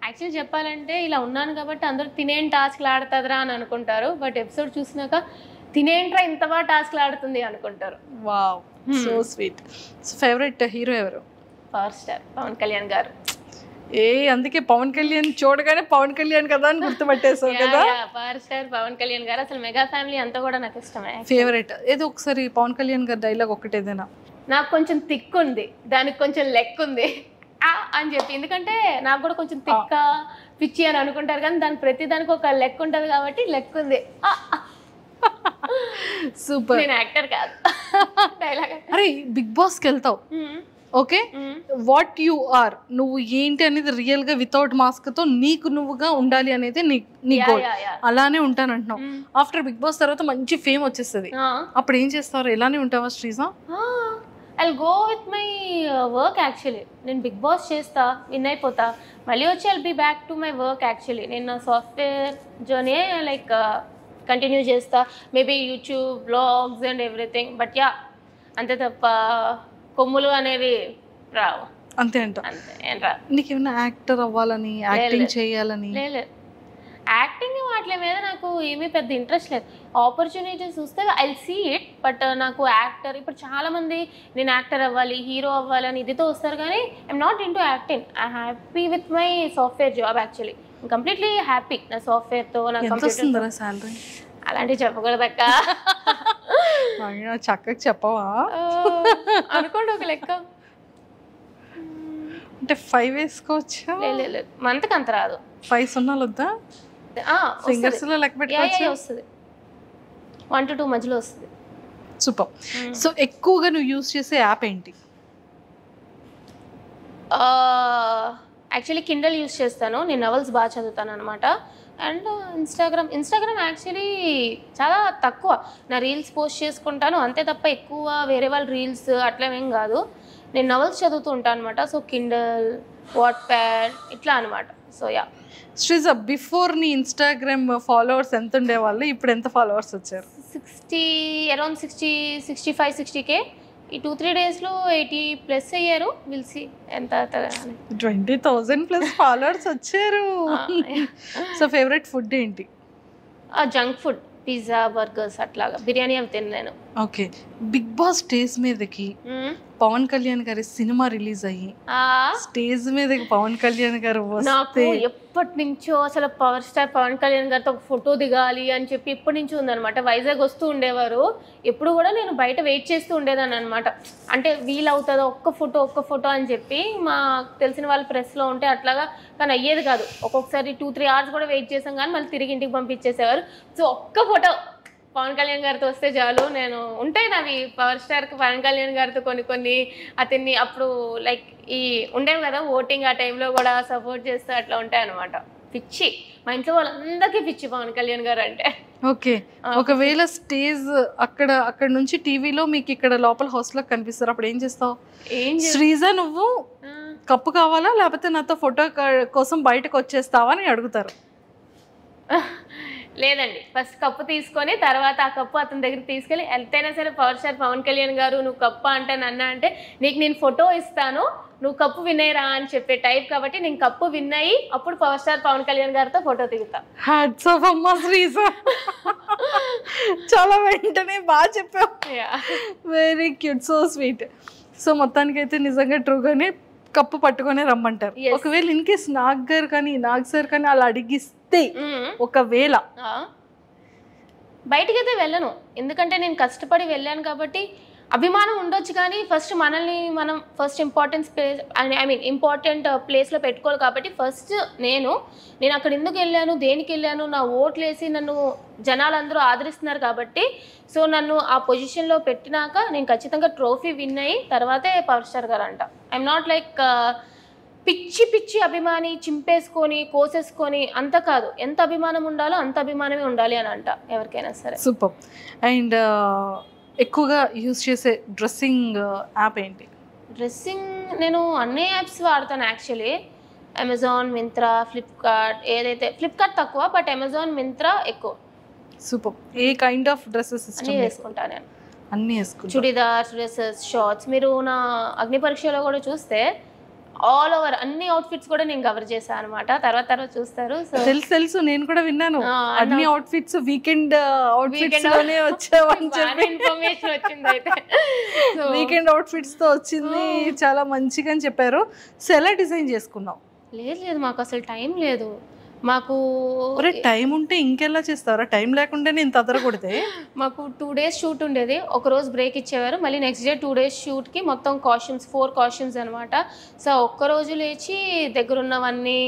యాక్చువల్లీ చెప్పాలంటే ఇలా ఉన్నాను కాబట్టి అందరూ తినేం టాస్క్లు ఆడుతుందిరా అని అనుకుంటారు. బట్ ఎపిసోడ్ చూసినాక తినేంట్రా ఇంత బాగా టాస్క్లు ఆడుతుంది అనుకుంటారు. Wow, so sweet. So favourite hero ఎవరు? పవర్ స్టార్ పవన్ కళ్యాణ్ గారు. అందుకే పవన్ కళ్యాణ్ చూడగానే పవన్ కళ్యాణ్ కదా అని గుర్తుపట్టేసావు కదా. పవర్ స్టార్ పవన్ కళ్యాణ్ గారు, అసలు మెగా ఫ్యామిలీ అంతా కూడా నాకు ఇష్టమే. ఫేవరెట్ ఏదో ఒకసారి పవన్ కళ్యాణ్ గారి డైలాగ్ ఒకటి ఏదైనా? నాకు కొంచెం థిక్ ఉంది, దానికి కొంచెం లెక్ ఉంది అని చెప్పి. ఎందుకంటే నాకు కూడా కొంచెం థిక్క పిచ్చి అని అనుకుంటారు కానీ దానికి ప్రతి దానికి ఒక లెక్ ఉంటుంది కాబట్టి లెక్ ఉంది. సూపర్. నేను యాక్టర్ కాదు. డైలాగ్. అరే బిగ్ బాస్కి వెళ్తావు, ఓకే, వాట్ యు ఆర్, నువ్వు ఏంటి అనేది రియల్ గా వితౌట్ మాస్క్ తో నీకు నువ్వుగా ఉండాలి అనేది నీ గోల్. అలానే ఉంటాను అంటున్నావు. ఆఫ్టర్ బిగ్ బాస్ తర్వాత మంచి ఫేమ్ వచ్చేస్తుంది, అప్పుడు ఏం చేస్తారు? ఎలానే ఉంటావా Sreeja? I'll go with my work actually. నేను బిగ్ బాస్ చేస్తా, విన్ అయిపోతా, మళ్ళీ వచ్చి I'll be back to my work actually. నేను నా సాఫ్ట్వేర్ జర్నీ లైక్ కంటిన్యూ చేస్తా, maybe YouTube blogs and everything. But yeah, అంతే తప్ప కొమ్ములు అనేవి రావు. అంతే అంట. అంతే ఏం రా. నీకేమైనా యాక్టర్ అవ్వాలని, యాక్టింగ్ చేయాలని? లేదు, యాక్టింగ్ వాటి మీద నాకు ఏమీ పెద్ద ఇంట్రెస్ట్ లేదు. ఆపర్చునిటీస్ వస్తే ఐ సీ ఇట్. బట్ నాకు యాక్టర్, ఇప్పుడు చాలామంది నేను యాక్టర్ అవ్వాలి, హీరో అవ్వాలి అని ఇదితో వస్తారు కానీ I'm not in to acting. I happy with my software job actually. Completely happy నా సాఫ్ట్వేర్తో. నాకు సాలరీ అలాంటివి చెప్పకూడదక్క. చక్కగా చెప్పవా? అనుకోండి ఒక లెక్క. అంటే 5 వేసుకోవచ్చా? లేదు, మంత్కి అంత రాదు. 5 సున్నాలు వద్దా? సింగర్స్ లో లెక్క పెట్టుకోవచ్చు. వస్తుంది, 1 to 2 మధ్యలో వస్తుంది. సూపర్. సో ఎక్కువగా నువ్వు యూజ్ చేసే యాప్ ఏంటి? యాక్చువల్లీ కిండల్ యూస్ చేస్తాను, నేను నవల్స్ బాగా చదువుతాను అనమాట. అండ్ ఇన్స్టాగ్రామ్ యాక్చువల్లీ చాలా తక్కువ, నా రీల్స్ పోస్ట్ చేసుకుంటాను అంతే తప్ప ఎక్కువ వేరే వాళ్ళ రీల్స్ అట్లా ఏం కాదు. నేను నవల్స్ చదువుతూ ఉంటాను అనమాట. సో కిండల్, వాట్ప్యాడ్ ఇట్లా అనమాట. So yeah. శ్రీజ, బిఫోర్ నీ ఇన్స్టాగ్రామ్ ఫాలోవర్స్ ఎంత ఉండేవాళ్ళు, ఇప్పుడు ఎంత ఫాలోవర్స్ వచ్చారు? 60, అరౌండ్ 65, 60K. ఈ 2-3 డేస్లో 80+ అయ్యారు. విల్ సీ ఎంత 20,000+ ఫాలోవర్స్ వచ్చారు. సో ఫేవరెట్ ఫుడ్ ఏంటి? జంక్ ఫుడ్, పిజ్జా, బర్గర్స్ అట్లాగా, బిర్యానీ అవి తిన్నాను. ఓకే, బిగ్ బాస్ స్టేజ్ మీదకి పవన్ కళ్యాణ్ గారి సినిమా రిలీజ్ అయ్యి స్టేజ్ మీదకి పవన్ కళ్యాణ్ గారు నాకు ఎప్పటి నుంచో అసలు పవర్ స్టార్ పవన్ కళ్యాణ్ గారితో ఒక ఫోటో దిగాలి అని చెప్పి ఎప్పటి నుంచో ఉందనమాట. వైజాగ్ వస్తూ ఉండేవారు, ఎప్పుడు కూడా నేను బయట వెయిట్ చేస్తూ ఉండేదాన్ని అనమాట. అంటే వీలవుతుందో ఒక్క ఫోటో అని చెప్పి మా తెలిసిన వాళ్ళు ప్రెస్లో ఉంటే అట్లాగా, కానీ అయ్యేది కాదు. ఒక్కొక్కసారి 2-3 అవర్స్ కూడా వెయిట్ చేసాం కానీ మళ్ళీ తిరిగి ఇంటికి పంపించేసేవారు. సో ఒక్క ఫోటో పవన్ కళ్యాణ్ గారితో వస్తే చాలు. నేను ఉంటాయి నావి పవర్ స్టార్కి పవన్ కళ్యాణ్ గారితో కొన్ని అతన్ని అప్పుడు లైక్ ఈ ఉండేవి కదా ఓటింగ్, ఆ టైంలో కూడా సపోర్ట్ చేస్తూ అట్లా ఉంటాయి అనమాట. పిచ్చి, మా ఇంట్లో వాళ్ళందరికీ పిచ్చి పవన్ కళ్యాణ్ గారు అంటే. ఓకే, ఒకవేళ స్టేజ్ అక్కడ నుంచి టీవీలో మీకు ఇక్కడ లోపల హాస్టల్లో కనిపిస్తారు, అప్పుడు ఏం చేస్తావు? శ్రీజ, నువ్వు కప్పు కావాలా లేకపోతే నాతో ఫోటో కోసం బయటకు వచ్చేస్తావా అని అడుగుతారు. లేదండి, ఫస్ట్ కప్పు తీసుకొని తర్వాత ఆ కప్పు అతని దగ్గర తీసుకెళ్ళి, ఎంతైనా సరే పవర్ స్టార్ పవన్ కళ్యాణ్ గారు నువ్వు కప్పు అంటే నన్ను అంటే నీకు నేను ఫోటో ఇస్తాను, నువ్వు కప్పు వినేరా అని చెప్పే టైప్. కాబట్టి నేను కప్పు విన్ అయ్యి అప్పుడు పవర్ స్టార్ పవన్ కళ్యాణ్ గారితో ఫోటో దిగుతా. హ్యాట్స్ ఆఫ్ అమ్మా శ్రీజ, చాలా వెంటనే బాగా చెప్పావు. Very cute, so sweet. So మొత్తానికైతే నిజంగా ట్రూగానే కప్పు పట్టుకొని రమ్మంటారు. ఒకవేళ ఇన్ కేస్ నాగ్ సార్ కానీ అలా అడిగిస్తే, ఒకవేళ బయటికైతే వెళ్ళను, ఎందుకంటే నేను కష్టపడి వెళ్ళాను కాబట్టి. అభిమానం ఉండొచ్చు కానీ ఫస్ట్ మనల్ని మనం ఇంపార్టెంట్ ప్లేస్లో పెట్టుకోవాలి. కాబట్టి ఫస్ట్ నేను అక్కడ ఎందుకు వెళ్ళాను, దేనికి వెళ్ళాను, నా ఓట్లు వేసి నన్ను జనాలందరూ ఆదరిస్తున్నారు కాబట్టి, సో నన్ను ఆ పొజిషన్లో పెట్టినాక నేను ఖచ్చితంగా ట్రోఫీ విన్ అయ్యి తర్వాతే పవర్ స్టార్ గారు అంట. ఐఎమ్ నాట్ లైక్ పిచ్చి అభిమాని, చింపేసుకొని కోసేసుకొని అంత కాదు. ఎంత అభిమానం ఉండాలో అంత అభిమానమే ఉండాలి అని అంట ఎవరికైనా సరే. సూపర్. అండ్ ఎక్కువగా యూజ్ చేసే డ్రెస్సింగ్ యాప్ ఏంటి? డ్రెస్సింగ్ నేను అన్ని యాప్స్ వాడతాను యాక్చువల్లీ. Amazon, Myntra, Flipkart. ఏదైతే ఫ్లిప్కార్ట్ తక్కువ, బట్ అమెజాన్, మింత్రా ఎక్కువ. Super. A kind of dresses అన్నీ వేసుకుంటాను నేను. అన్నీ వేసుకుంటాను, చుడిదార్స్, డ్రెస్సెస్, షార్ట్స్. మీరు నా అగ్ని పరీక్షలో కూడా చూస్తే ఆల్ ఓవర్ అన్ని అవుట్ఫిట్స్ కూడా నేను కవర్ చేశాను అనమాట. తర్వాత చూస్తారు. తెలుసు, నేను కూడా విన్నాను. అన్ని అవుట్ఫిట్స్ వీకెండ్ అవుట్ఫిట్స్ లోనే వచ్చావని చెప్పి ఇన్ఫర్మేషన్ వచ్చింది. అయితే వీకెండ్ అవుట్ఫిట్స్ తో వచ్చింది, చాలా మంచిగా అని చెప్పారు. సో ఎలా డిజైన్ చేసుకున్నావు? లేదు, మాకు అసలు టైం లేదు. మాకు టైం ఉంటే ఇంకెలా చేస్తారా? టైం లేకుండా నేను తదరకొడితే. మాకు 2 days షూట్ ఉండేది, ఒకరోజు బ్రేక్ ఇచ్చేవారు, మళ్ళీ నెక్స్ట్ డే 2 days షూట్కి మొత్తం కాస్ట్యూమ్స్ 4 కాస్ట్యూమ్స్ అనమాట. సో ఒక్కరోజు లేచి దగ్గరున్నవన్నీ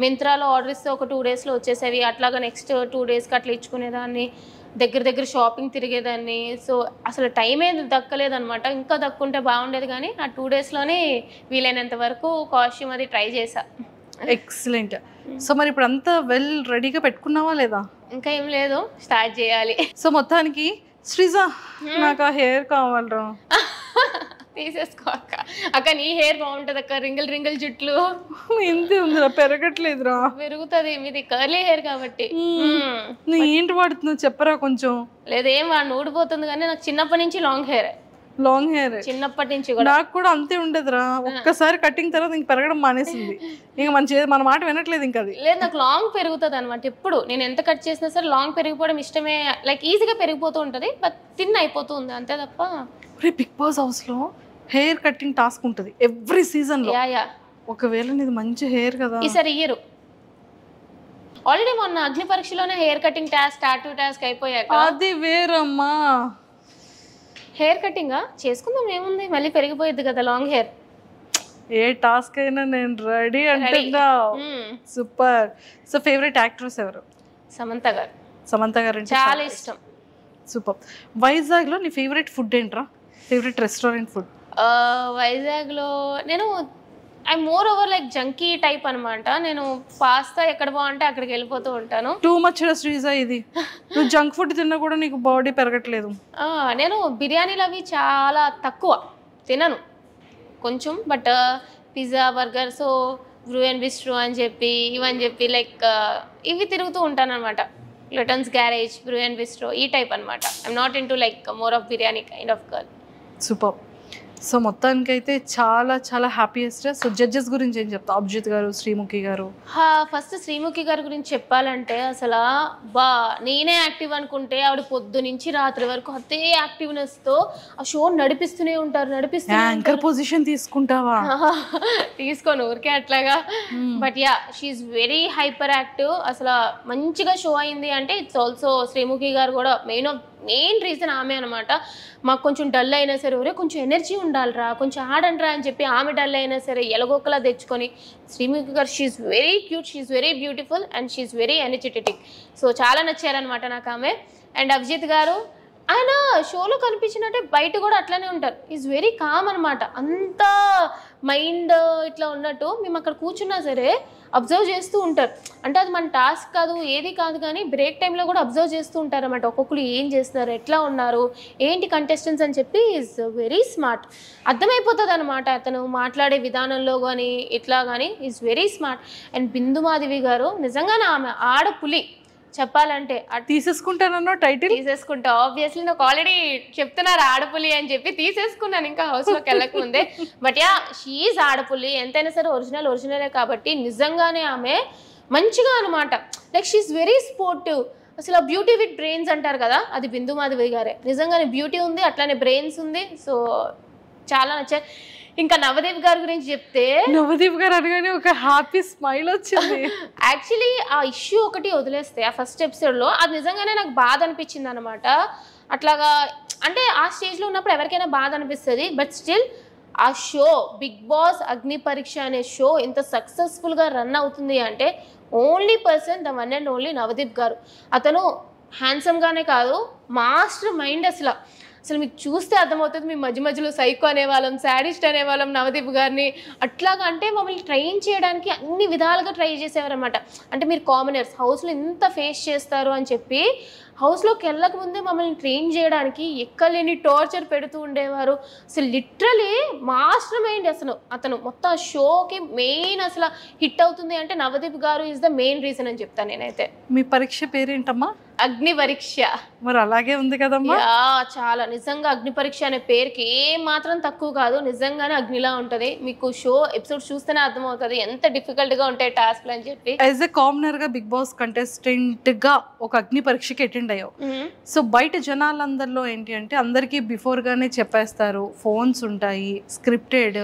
మింత్రాలో ఆర్డర్ ఇస్తే ఒక 2 daysలో వచ్చేసేవి. అట్లాగా నెక్స్ట్ 2 daysకి అట్లా ఇచ్చుకునేదాన్ని, దగ్గర షాపింగ్ తిరిగేదాన్ని. సో అసలు టైమే దక్కలేదనమాట. ఇంకా దక్కుంటే బాగుండేది కానీ ఆ 2 daysలోనే వీలైనంత వరకు కాస్ట్యూమ్ అది ట్రై చేసా. ఎక్సలెంట్. సో మరి ఇప్పుడు అంతా వెల్ రెడీగా పెట్టుకున్నావా లేదా? ఇంకా ఏం లేదు, స్టార్ట్ చేయాలి. సో మొత్తానికి శ్రీజ, నాకు ఆ హెయిర్ కావాలరా. తీసేసుకో అక్క, నీ హెయిర్ బాగుంటది అక్క. రింగిల్ జుట్లు ఎంత ఉందిరా, పెరగట్లేదురా. పెరుగుతుంది, మీది కర్లీ హెయిర్ కాబట్టి. నువ్వు ఏంటి వాడుతున్నావు చెప్పరా కొంచెం. లేదు, ఏం వాడిని, ఊడిపోతుంది. కానీ నాకు చిన్నప్పటి నుంచి లాంగ్ హెయిర్, చిన్నప్పటి నుంచి కూడా. నాకు కూడా అంతే ఉండదురా, ఒక్కసారి కటింగ్ తర్వాత ఇంక పెరగడం మానేసింది. ఇంకా మన మాట వినట్లేదు ఇంకా. అది లేదు, నాకు లాంగ్ పెరుగుతుంది అనమాట. ఎప్పుడు నేను ఎంత కట్ చేసినా సరే లాంగ్ పెరిగిపోవడం ఇష్టమే. లైక్ ఈజీగా పెరిగిపోతూ ఉంటుంది, బట్ థిన్ అయిపోతుంది అంతే తప్ప. బిగ్ బాస్ హౌస్ లో హెయిర్ కటింగ్ టాస్క్ ఉంటుంది ఎవ్రీ సీజన్ లో. ఒకవేళ నీది మంచి హెయిర్ కదా, ఈసారి ఇయ్యరు. ఆల్రెడీ మొన్న అగ్ని పరీక్షలోనే hair cutting task, tattoo task అయిపోయాక అది వేరమ్మా. హెయిర్ కటింగ్ చేసుకుందాం, ఏముంది, మళ్ళీ పెరిగిపోయింది కదా లాంగ్ హెయిర్. ఏ టాస్క్ అయినా నేను రెడీ అంటున్నా. సూపర్. సో ఫేవరెట్ యాక్ట్రెస్ ఎవరు? సమంత గారు. సమంత గారు అంటే చాలా ఇష్టం. సూపర్. వైజాగ్ లో నీ ఫేవరెట్ ఫుడ్ ఏంట్రా? Favourite restaurant food? వైజాగ్ లో నేను I more over like junky type అనమాట. నేను పాస్తా ఎక్కడ బాగుంటే అక్కడికి వెళ్ళిపోతూ ఉంటాను. టూ మచ్ శ్రీజ ఇది. నువ్వు జంక్ ఫుడ్ తిన్నా కూడా నీకు బాడీ పెరగట్లేదు. నేను బిర్యానీలు అవి చాలా తక్కువ తినను కొంచెం, but pizza burger so Bru and bistro అని చెప్పి ఇవని చెప్పి లైక్ ఇవి తిరుగుతూ ఉంటాను అనమాట. లటన్స్ గ్యారేజ్, బ్రూ అండ్ బిస్ట్రో ఈ టైప్ అనమాట. I'm not in to like more of biryani kind of girl. Super. So మొత్తానికైతే చాలా చాలా హ్యాపీయెస్ట్. సో జడ్జెస్ గురించి ఏం చెప్తా? అభిజిత్ గారు, శ్రీముఖి గారు. ఫస్ట్ శ్రీముఖి గారి గురించి చెప్పాలంటే అసలు నేనే యాక్టివ్ అనుకుంటే ఆవిడ పొద్దు నుంచి రాత్రి వరకు అదే యాక్టివ్నెస్తో ఆ షో నడిపిస్తూనే ఉంటారు. యాంకర్ పొజిషన్ తీసుకుంటావా? తీసుకోను ఊరికే అట్లాగా. But yeah she is very hyperactive. అసలు మంచిగా షో అయింది అంటే ఇట్స్ ఆల్సో శ్రీముఖి గారు కూడా మెయిన్ రీజన్ ఆమె అనమాట. మాకు కొంచెం డల్ అయినా సరే ఒరే కొంచెం ఎనర్జీ ఉండాలిరా, కొంచెం ఆడండిరా అని చెప్పి ఆమె డల్ అయినా సరే ఎలగొక్కలా తెచ్చుకొని Sreemukhi garu she is very cute, she is very beautiful and she is very energetic. So చాలా నచ్చారనమాట నాకు ఆమె. అండ్ అభిజిత్ గారు ఆయన షోలో కనిపించినట్టే బయట కూడా అట్లానే ఉంటారు. ఈజ్ వెరీ కామ్ అనమాట. అంత మైండ్ ఇట్లా ఉన్నట్టు మేము అక్కడ కూర్చున్నా సరే అబ్జర్వ్ చేస్తూ ఉంటారు. అంటే అది మన టాస్క్ కాదు, ఏది కాదు, కానీ బ్రేక్ టైంలో కూడా అబ్జర్వ్ చేస్తూ ఉంటారు అన్నమాట. ఒక్కొక్కరు ఏం చేస్తున్నారు, ఎట్లా ఉన్నారు, ఏంటి కంటెస్టెంట్స్ అని చెప్పి ఈజ్ వెరీ స్మార్ట్. అర్థమైపోతుంది అనమాట అతను మాట్లాడే విధానంలో కానీ ఇట్లా కానీ is very smart. And Bindu Madhavi గారు నిజంగానే ఆమె ఆడపులి చెప్పాలంటే. తీసేసుకుంటానన్నా టైటిల్ తీసేసుకుంటా ఆబ్వియస్లీ. నాకు ఆల్రెడీ చెప్తున్నారు ఆడపులి అని చెప్పి తీసేసుకున్నాను ఇంకా హౌస్లోకి వెళ్ళక ముందే. బట్ యా షీఈస్ ఆడపులి. ఎంతైనా సరే ఒరిజినలే కాబట్టి నిజంగానే ఆమె మంచిగా అనమాట. Like she's very sportive. అసలు బ్యూటీ విత్ బ్రెయిన్స్ అంటారు కదా, అది బిందు మాధవి గారే. నిజంగానే బ్యూటీ ఉంది, అట్లానే బ్రెయిన్స్ ఉంది. సో చాలా నచ్చారు. ఇంకా నవదీప్ గారి గురించి చెప్తే, నవదీప్ గారు అనగానే ఒక హ్యాపీ స్మైల్ వచ్చింది. యాక్చువల్లీ ఆ ఇష్యూ ఒకటి వదిలేస్తే ఆ ఫస్ట్ ఎపిసోడ్లో అది నిజంగానే నాకు బాధ అనిపించింది అనమాట. అట్లాగా అంటే ఆ స్టేజ్లో ఉన్నప్పుడు ఎవరికైనా బాధ అనిపిస్తుంది. బట్ స్టిల్ ఆ షో బిగ్ బాస్ అగ్ని పరీక్ష అనే షో ఇంత సక్సెస్ఫుల్గా రన్ అవుతుంది అంటే only person the one and only Navdeep గారు. అతను హ్యాండ్సమ్గానే కాదు, మాస్టర్ మైండ్. అసలు మీకు చూస్తే అర్థమవుతుంది. మీ మధ్యలో సైకో అనేవాళ్ళం, శాడిస్ట్ అనేవాళ్ళం నవదీప్ గారిని. అట్లాగా అంటే మమ్మల్ని ట్రైన్ చేయడానికి అన్ని విధాలుగా ట్రై చేసేవారనమాట. అంటే మీరు కామనర్స్ హౌస్లో ఇంత ఫేస్ చేస్తారు అని చెప్పి హౌస్లోకి వెళ్ళక ముందే మమ్మల్ని ట్రైన్ చేయడానికి ఎక్కలేని టార్చర్ పెడుతూ ఉండేవారు. అసలు లిటరలీ మాస్టర్ మైండ్. అతను మొత్తం షోకి మెయిన్ అసలు హిట్ అవుతుంది అంటే నవదీప్ గారు ఈజ్ ద మెయిన్ రీజన్ అని చెప్తాను నేనైతే. మీ పరీక్ష పేరేంటమ్మా? అగ్ని పరీక్ష. మరి అలాగే ఉంది కదమ్మా. చాలా నిజంగా అగ్ని పరీక్ష అనే పేరుకి ఏం మాత్రం తక్కువ కాదు. నిజంగానే అగ్నిలా ఉంటది. మీకు షో ఎపిసోడ్ చూస్తేనే అర్థమవుతుంది ఎంత డిఫికల్ట్ గా ఉంటాయి టాస్క్లు అని చెప్పి. యాజ్ ఎ కామనర్ గా బిగ్ బాస్ కంటెస్టెంట్ గా ఒక అగ్ని పరీక్షకి అటెండ్ అయ్యావు. సో బయట జనాలందరిలో ఏంటి అంటే అందరికి బిఫోర్ గానే చెప్పేస్తారు, ఫోన్స్ ఉంటాయి, స్క్రిప్టెడ్,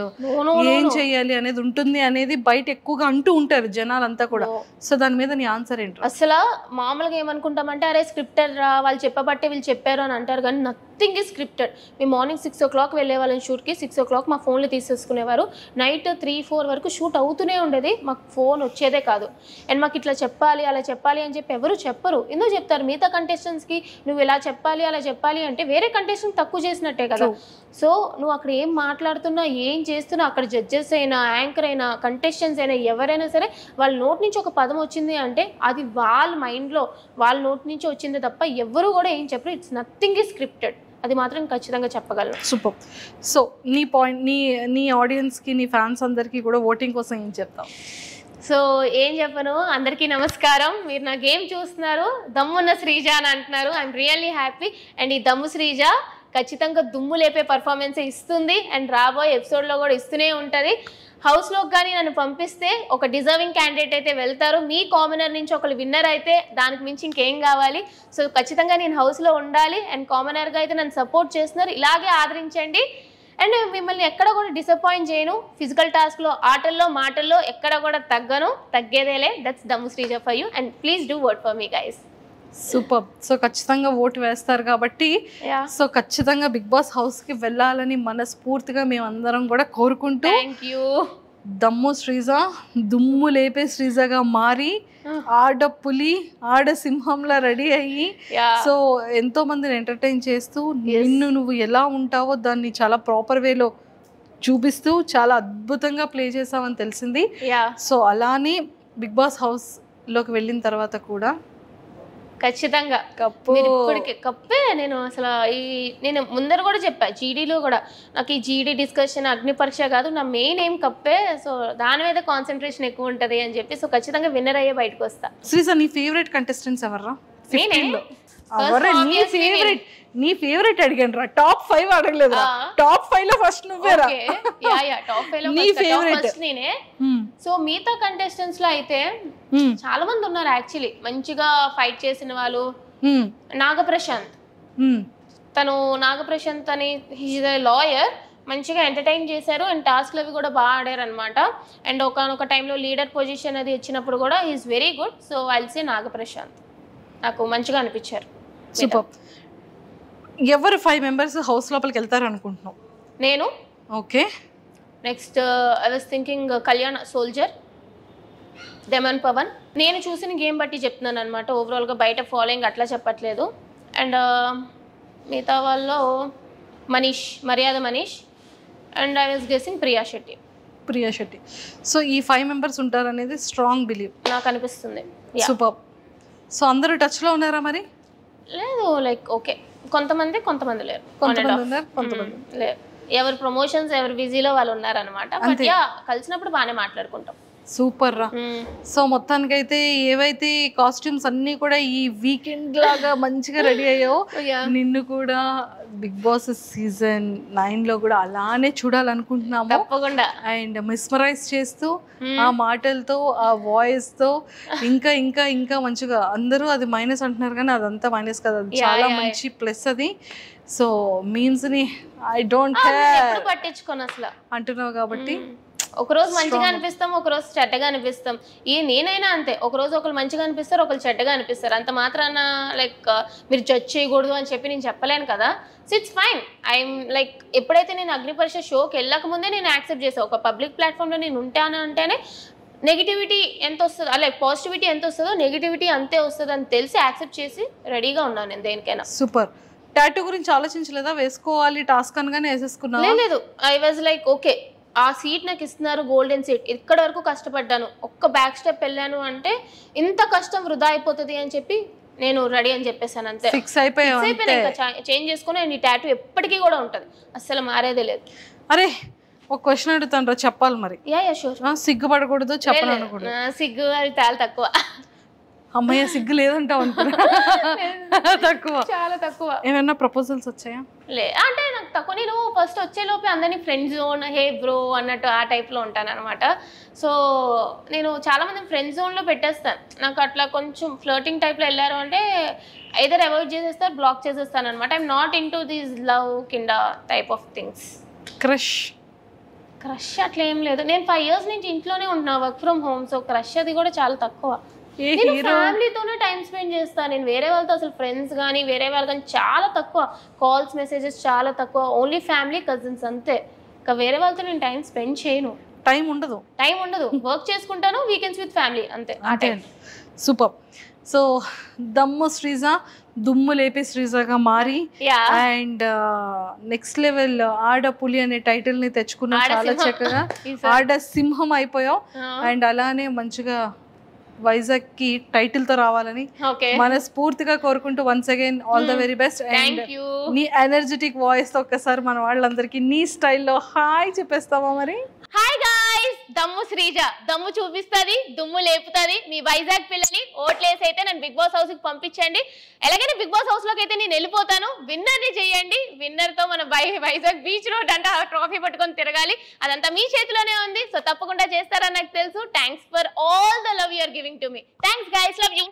ఏం చెయ్యాలి అనేది ఉంటుంది అనేది బయట ఎక్కువగా అంటూ ఉంటారు జనాలంతా కూడా. సో దాని మీద నీ ఆన్సర్ ఏంటి? అసలు మామూలుగా ఏమనుకుంటామంటే అరే స్క్రిప్టెడ్ రా, వాళ్ళు చెప్పబట్టే వీళ్ళు చెప్పారు అని అంటారు, కానీ నథింగ్ ఈజ్ స్క్రిప్టెడ్. మేము మార్నింగ్ 6 o'clock వెళ్ళే వాళ్ళని షూట్కి. 6 o'clock మా ఫోన్లు తీసేసుకునేవారు. నైట్ 3-4 వరకు షూట్ అవుతూనే ఉండేది. మాకు ఫోన్ వచ్చేదే కాదు. అండ్ మాకు ఇట్లా చెప్పాలి అలా చెప్పాలి అని చెప్పి ఎవరు చెప్పరు. ఎందుకు చెప్తారు? మిగతా కంటెస్టెంట్స్కి నువ్వు ఇలా చెప్పాలి అలా చెప్పాలి అంటే వేరే కంటెస్టెంట్ తక్కువ చేసినట్టే కదా. సో నువ్వు అక్కడ ఏం మాట్లాడుతున్నా, ఏం చేస్తున్నా, అక్కడ జడ్జెస్ అయినా, యాంకర్ అయినా, కంటెస్టెంట్స్ అయినా, ఎవరైనా సరే వాళ్ళ నోటి నుంచి ఒక పదం వచ్చింది అంటే అది వాళ్ళ మైండ్లో వాళ్ళ నోటి నుంచి వచ్చింది తప్ప ఎవరు కూడా ఏం చెప్పరు. It's nothing is scripted. అది మాత్రం ఖచ్చితంగా చెప్పగలను. సూపర్. సో నీ పాయింట్, నీ ఆడియన్స్కి, నీ ఫ్యాన్స్ అందరికీ కూడా ఓటింగ్ కోసం ఏం చెప్తావు? సో ఏం చెప్పను, అందరికీ నమస్కారం. మీరు నా గేమ్ చూస్తున్నారు, దమ్మున్న శ్రీజ అని అంటున్నారు. I'm really happy. అండ్ ఈ దమ్ము శ్రీజ ఖచ్చితంగా దుమ్ము లేపే పర్ఫార్మెన్స్ ఇస్తుంది అండ్ రాబోయే ఎపిసోడ్లో కూడా ఇస్తూనే ఉంటుంది. హౌస్లోకి కానీ నన్ను పంపిస్తే ఒక డిజర్వింగ్ క్యాండిడేట్ అయితే వెళ్తారు. మీ కామనర్ నుంచి ఒకరు విన్నర్ అయితే దానికి మించి ఇంకేం కావాలి. సో ఖచ్చితంగా నేను హౌస్లో ఉండాలి. అండ్ కామనర్గా అయితే నన్ను సపోర్ట్ చేస్తున్నారు. ఇలాగే ఆదరించండి. అండ్ మిమ్మల్ని ఎక్కడ కూడా డిసప్పాయింట్ చేయను. ఫిజికల్ టాస్క్లో, ఆటల్లో, మాటల్లో ఎక్కడ కూడా తగ్గేదేలే. దట్స్ దమ్ము Sreeja for you. And please do vote for me guys. Super. So ఖచ్చితంగా ఓటు వేస్తారు కాబట్టి సో ఖచ్చితంగా బిగ్ బాస్ హౌస్కి వెళ్ళాలని మనస్ఫూర్తిగా మేమందరం కూడా కోరుకుంటూ, థ్యాంక్ యూ. దమ్ము శ్రీజ దుమ్ము లేపే శ్రీజగా మారి ఆడ పులి ఆడ సింహంలా రెడీ అయ్యి సో ఎంతో మందిని ఎంటర్టైన్ చేస్తూ నిన్ను నువ్వు ఎలా ఉంటావో దాన్ని చాలా ప్రాపర్ వేలో చూపిస్తూ చాలా అద్భుతంగా ప్లే చేసామని తెలిసింది. యా సో అలానే బిగ్ బాస్ హౌస్లోకి వెళ్ళిన తర్వాత కూడా ఖచ్చితంగా కప్పు ఇప్పటికి కప్పే. నేను అసలు నేను ముందర కూడా చెప్పా జీడీలో కూడా, నాకు ఈ జీడీ డిస్కషన్ అగ్ని పరీక్ష కాదు, నా మెయిన్ ఏం కప్పే. సో దాని మీద కాన్సన్ట్రేషన్ ఎక్కువ ఉంటుంది అని చెప్పి సో ఖచ్చితంగా విన్నర్ అయ్యే బయటకు వస్తా. శ్రీజ, నీ ఫేవరెట్ కంటెస్టెంట్స్ ఎవర్రా? నీ ఫేవరెట్ అడిగాను రా, టాప్ 5 అడగలేదు. టాప్ 5 లో ఫస్ట్ నువ్వేరా. నీ ఫేవరెట్ నేనే. సో మిగతా కంటెస్టెంట్స్ లో అయితే చాలా మంది ఉన్నారు యాక్చువల్లీ మంచిగా ఫైట్ చేసిన వాళ్ళు. నాగప్రశాంత్, తను నాగప్రశాంత్ అని హీజ్ ఎ లాయర్, మంచిగా ఎంటర్టైన్ చేశారు అండ్ టాస్క్లు అవి కూడా బాగా ఆడారు అనమాట. అండ్ ఒకనొక టైంలో లీడర్ పొజిషన్ అది ఇచ్చినప్పుడు కూడా he is very good. So I'll say Nagaprashanth, నాకు మంచిగా అనిపించారు. సూపర్. ఎవరు 5 మెంబర్స్ హౌస్ లోపలికి వెళ్తారు అనుకుంటున్నావు? నేను okay. Next I was thinking Kalyan soldier, Daman Pavan. నేను చూసిన గేమ్ బట్టి చెప్తున్నాను అనమాట, ఓవరాల్గా బయట ఫాలోయింగ్ అట్లా చెప్పట్లేదు. అండ్ మిగతా వాళ్ళు మనీష్, మర్యాద Manish, and I was guessing Priya Shetty. So ఈ 5 మెంబర్స్ ఉంటారనేది స్ట్రాంగ్ బిలీవ్ నాకు అనిపిస్తుంది. సూపర్. సో అందరూ టచ్లో ఉన్నారా మరి? లేదు, లైక్ ఓకే, కొంతమంది లేరు, లేరు. ఎవరు ప్రమోషన్స్ ఎవరు బిజీలో వాళ్ళు ఉన్నారనమాట. బట్ యా కలిసినప్పుడు బాగానే మాట్లాడుకుంటాం. సూపర్ రా. సో మొత్తానికైతే ఏవైతే కాస్ట్యూమ్స్ అన్నీ కూడా ఈ వీకెండ్ లాగా మంచిగా రెడీ అయ్యావో, నిన్ను కూడా బిగ్ బాస్ సీజన్ 9 లో కూడా అలానే చూడాలనుకుంటున్నాము తప్పకుండా. అండ్ మిస్మరైజ్ చేస్తూ ఆ మాటలతో, ఆ వాయిస్ తో ఇంకా ఇంకా ఇంకా మంచిగా. అందరూ అది మైనస్ అంటున్నారు కానీ అదంతా మైనస్ కదా, అది చాలా మంచి ప్లస్ అది. సో మీమ్స్ ని ఐ డోంట్ కేర్ పట్టించుకోను అసలు అంటున్నావు కాబట్టి ఒకరోజు మంచిగా అనిపిస్తాం, ఒకరోజు చెడ్డగా అనిపిస్తాం. నేనైనా అంతే, ఒకరోజు ఒకరు మంచిగా అనిపిస్తారు, ఒకరు చెడ్డగా అనిపిస్తారు. అంత మాత్రాన లైక్ మీరు జడ్జ్ చేయకూడదు అని చెప్పి నేను చెప్పలేను కదా. So it's fine. I'm like ఎప్పుడైతే నేను అగ్ని పరీక్ష షోకి వెళ్ళక ముందే నేను యాక్సెప్ట్ చేసాను, ఒక పబ్లిక్ ప్లాట్ఫామ్లో నేను ఉంటాను అంటేనే నెగిటివిటీ ఎంత వస్తుందో, అలాగే పాజిటివిటీ ఎంత వస్తుందో నెగిటివిటీ అంతే వస్తుంది అని తెలిసి యాక్సెప్ట్ చేసి రెడీగా ఉన్నాను నేను దేనికైనా. సూపర్. టాటూ గురించి ఆలోచించలేదా? వేసుకోవాలి టాస్క్ అనగానే వేసేసుకున్నా? లేదు, ఐ వాజ్ లైక్ ఓకే, ఆ సీట్ నాకు ఇస్తున్నారు, గోల్డెన్ సీట్, ఇక్కడ వరకు కష్టపడ్డాను, ఒక్క బ్యాక్ స్టెప్ వెళ్ళాను అంటే ఇంత కష్టం వృధా అయిపోతుంది అని చెప్పి నేను రెడీ అని చెప్పేసాను. అంతే, ఫిక్స్ అయిపోయాను. ఇంకా చేంజ్ చేసుకుని ఈ టాటూ ఎప్పటికీ కూడా ఉంటుంది, అస్సలు మారేదే లేదు. అరే ఒక క్వశ్చన్ అడుగుతాను రా, చెప్పాలి మరి. Yeah sure. సిగ్గుపడకూడదు, చెప్పనకూడదు. సిగ్గు అది చాలా తక్కువ. అమ్మయ్య సిగ్గు లేదంటావు అనుకున్నా. తక్కువ, చాలా తక్కువ. ఏమైనా ప్రపోజల్స్ వచ్చాయా? అంటే నాకు తక్కువ. నేను ఫస్ట్ వచ్చేలోపే అందరినీ ఫ్రెండ్ జోన్, హే బ్రో అన్నట్టు ఆ టైప్లో ఉంటాను అనమాట. సో నేను చాలా మంది ఫ్రెండ్ జోన్లో పెట్టేస్తాను. నాకు అట్లా కొంచెం ఫ్లర్టింగ్ టైప్లో వెళ్ళారు అంటే ఐదర్ అవాయిడ్ చేసేస్తారు, బ్లాక్ చేసేస్తాను అనమాట. I'm not in to these love కింద టైప్ ఆఫ్ థింగ్స్. క్రష్ అట్లా ఏం లేదు. నేను 5 years నుంచి ఇంట్లోనే ఉంటున్నా, work from home. So crush అది కూడా చాలా తక్కువ. నేను ఫ్యామిలీతోనే టైం స్పెండ్ చేస్తాను. నేను వేరే వాళ్ళతో అసలు ఫ్రెండ్స్ కానీ వేరే వాళ్ళు కానీ చాలా తక్కువ, కాల్స్ మెసేజెస్ చాలా తక్కువ. ఓన్లీ ఫ్యామిలీ, కజిన్స్ అంతే. ఇంకా వేరే వాళ్ళతో నేను టైం స్పెండ్ చేయను. టైం ఉండదు. వర్క్ చేసుకుంటాను, వీకెండ్స్ విత్ ఫ్యామిలీ అంతే. సూపర్. సో దమ్ము శ్రీజ దుమ్ము లేపే శ్రీజగా మారి అండ్ నెక్స్ట్ లెవెల్ ఆడ పులి అనే టైటిల్ ని తెచ్చుకున్నా. చాలా చక్కగా ఆడ సింహం అయిపోయావు. అండ్ అలానే మంచిగా వైజాగ్ కి టైటిల్ తో రావాలని మనస్ఫూర్తిగా కోరుకుంటూ once again all the very best. And నీ ఎనర్జెటిక్ వాయిస్ తో ఒక్కసారి మన వాళ్ళందరికీ నీ స్టైల్లో హాయ్ చెప్పేస్తావా మరి? హాయ్ గాయ్స్, దమ్ము శ్రీజ దమ్ము చూపిస్తుంది, దుమ్ము లేపుతుంది. మీ వైజాగ్ పిల్లని ఓట్లేసి అయితే నన్ను బిగ్ బాస్ హౌస్ కి పంపించండి. ఎలాగైనా బిగ్ బాస్ హౌస్ లోకి అయితే నేను వెళ్ళిపోతాను. విన్నర్ ని చేయండి. విన్నర్ తో మన వైజాగ్ బీచ్ రోడ్ అంటే ట్రోఫీ పట్టుకొని తిరగాలి. అదంతా మీ చేతిలోనే ఉంది. సో తప్పకుండా చేస్తారని నాకు తెలుసు. Thanks for all the love you are giving to me. Thanks guys, love you.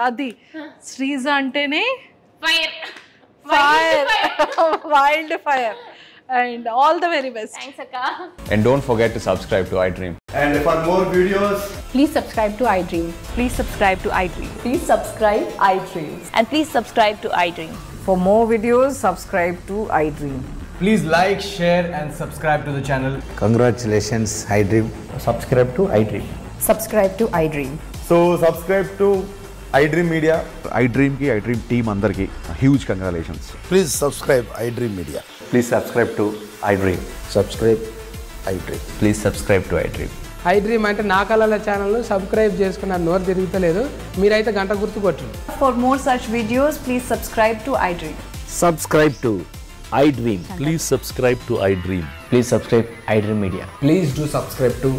అది శ్రీజ అంటేనే fire, wild fire. And all the very best. Thanks Akka. And don't forget to subscribe to iDream. And for more videos, please subscribe to iDream. Please subscribe to iDream. Please subscribe iDream. And please subscribe to iDream. For more videos, subscribe to iDream. please like, share and subscribe to the channel. Congratulations iDream. Subscribe to iDream. Subscribe to iDream. So subscribe to iDream Media. iDream team అందరికి huge congratulations. Please subscribe iDream Media. Please subscribe to iDream. Subscribe iDream. Please subscribe to iDream. iDream అంటే నా కళల channel subscribe చేసుకున్న నోరు తిరుగుతలేదు, మీరైతే గంట గుర్తు కొట్టండి. For more such videos, please subscribe to iDream. Subscribe to iDream. Please subscribe to iDream. Please subscribe iDream Media. Please do subscribe to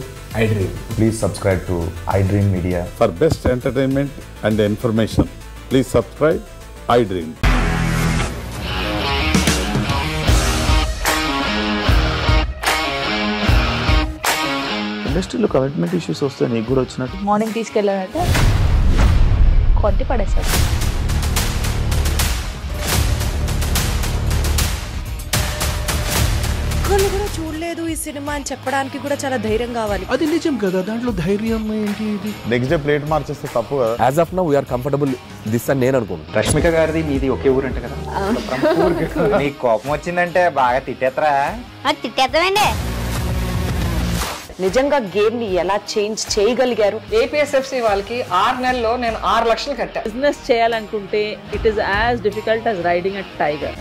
iDream. Please subscribe to iDream Media. For best entertainment and information, please subscribe iDream. ఇండస్ట్రీలో commitment issues వస్తే నీకు కూడా వచ్చినట్టు morning తీసుకెళ్ళాలంటే కొట్టి పడేసాడు. ఒక్కళ్ళు కూడా చూడలేదు ఈ సినిమా అని చెప్పడానికి కూడా చాలా ధైర్యం కావాలి. అది నిజం కదా, దాంట్లో ధైర్యం ఏంటి? ఇది నెక్స్ట్ డే ప్లేట్ మార్చేస్తే తప్పు కదా. As of now we are comfortable this అని నేను అనుకుంటున్నాను. రష్మిక గారిది మీది ఒకే ఊరు అంటే కదా. నీకు కోపం వచ్చిందంటే బాగా తిట్టేత్తరా? తిట్టేద్దామండి. నిజంగా గేమ్ ని ఎలా చేంజ్ చేయగలిగారు? ఏపీఎస్ఎఫ్సి వాళ్ళకి 6 నెలల్లో నేను 6 లక్షలు కట్టా. బిజినెస్ చేయాలనుకుంటే it is as difficult as riding a tiger.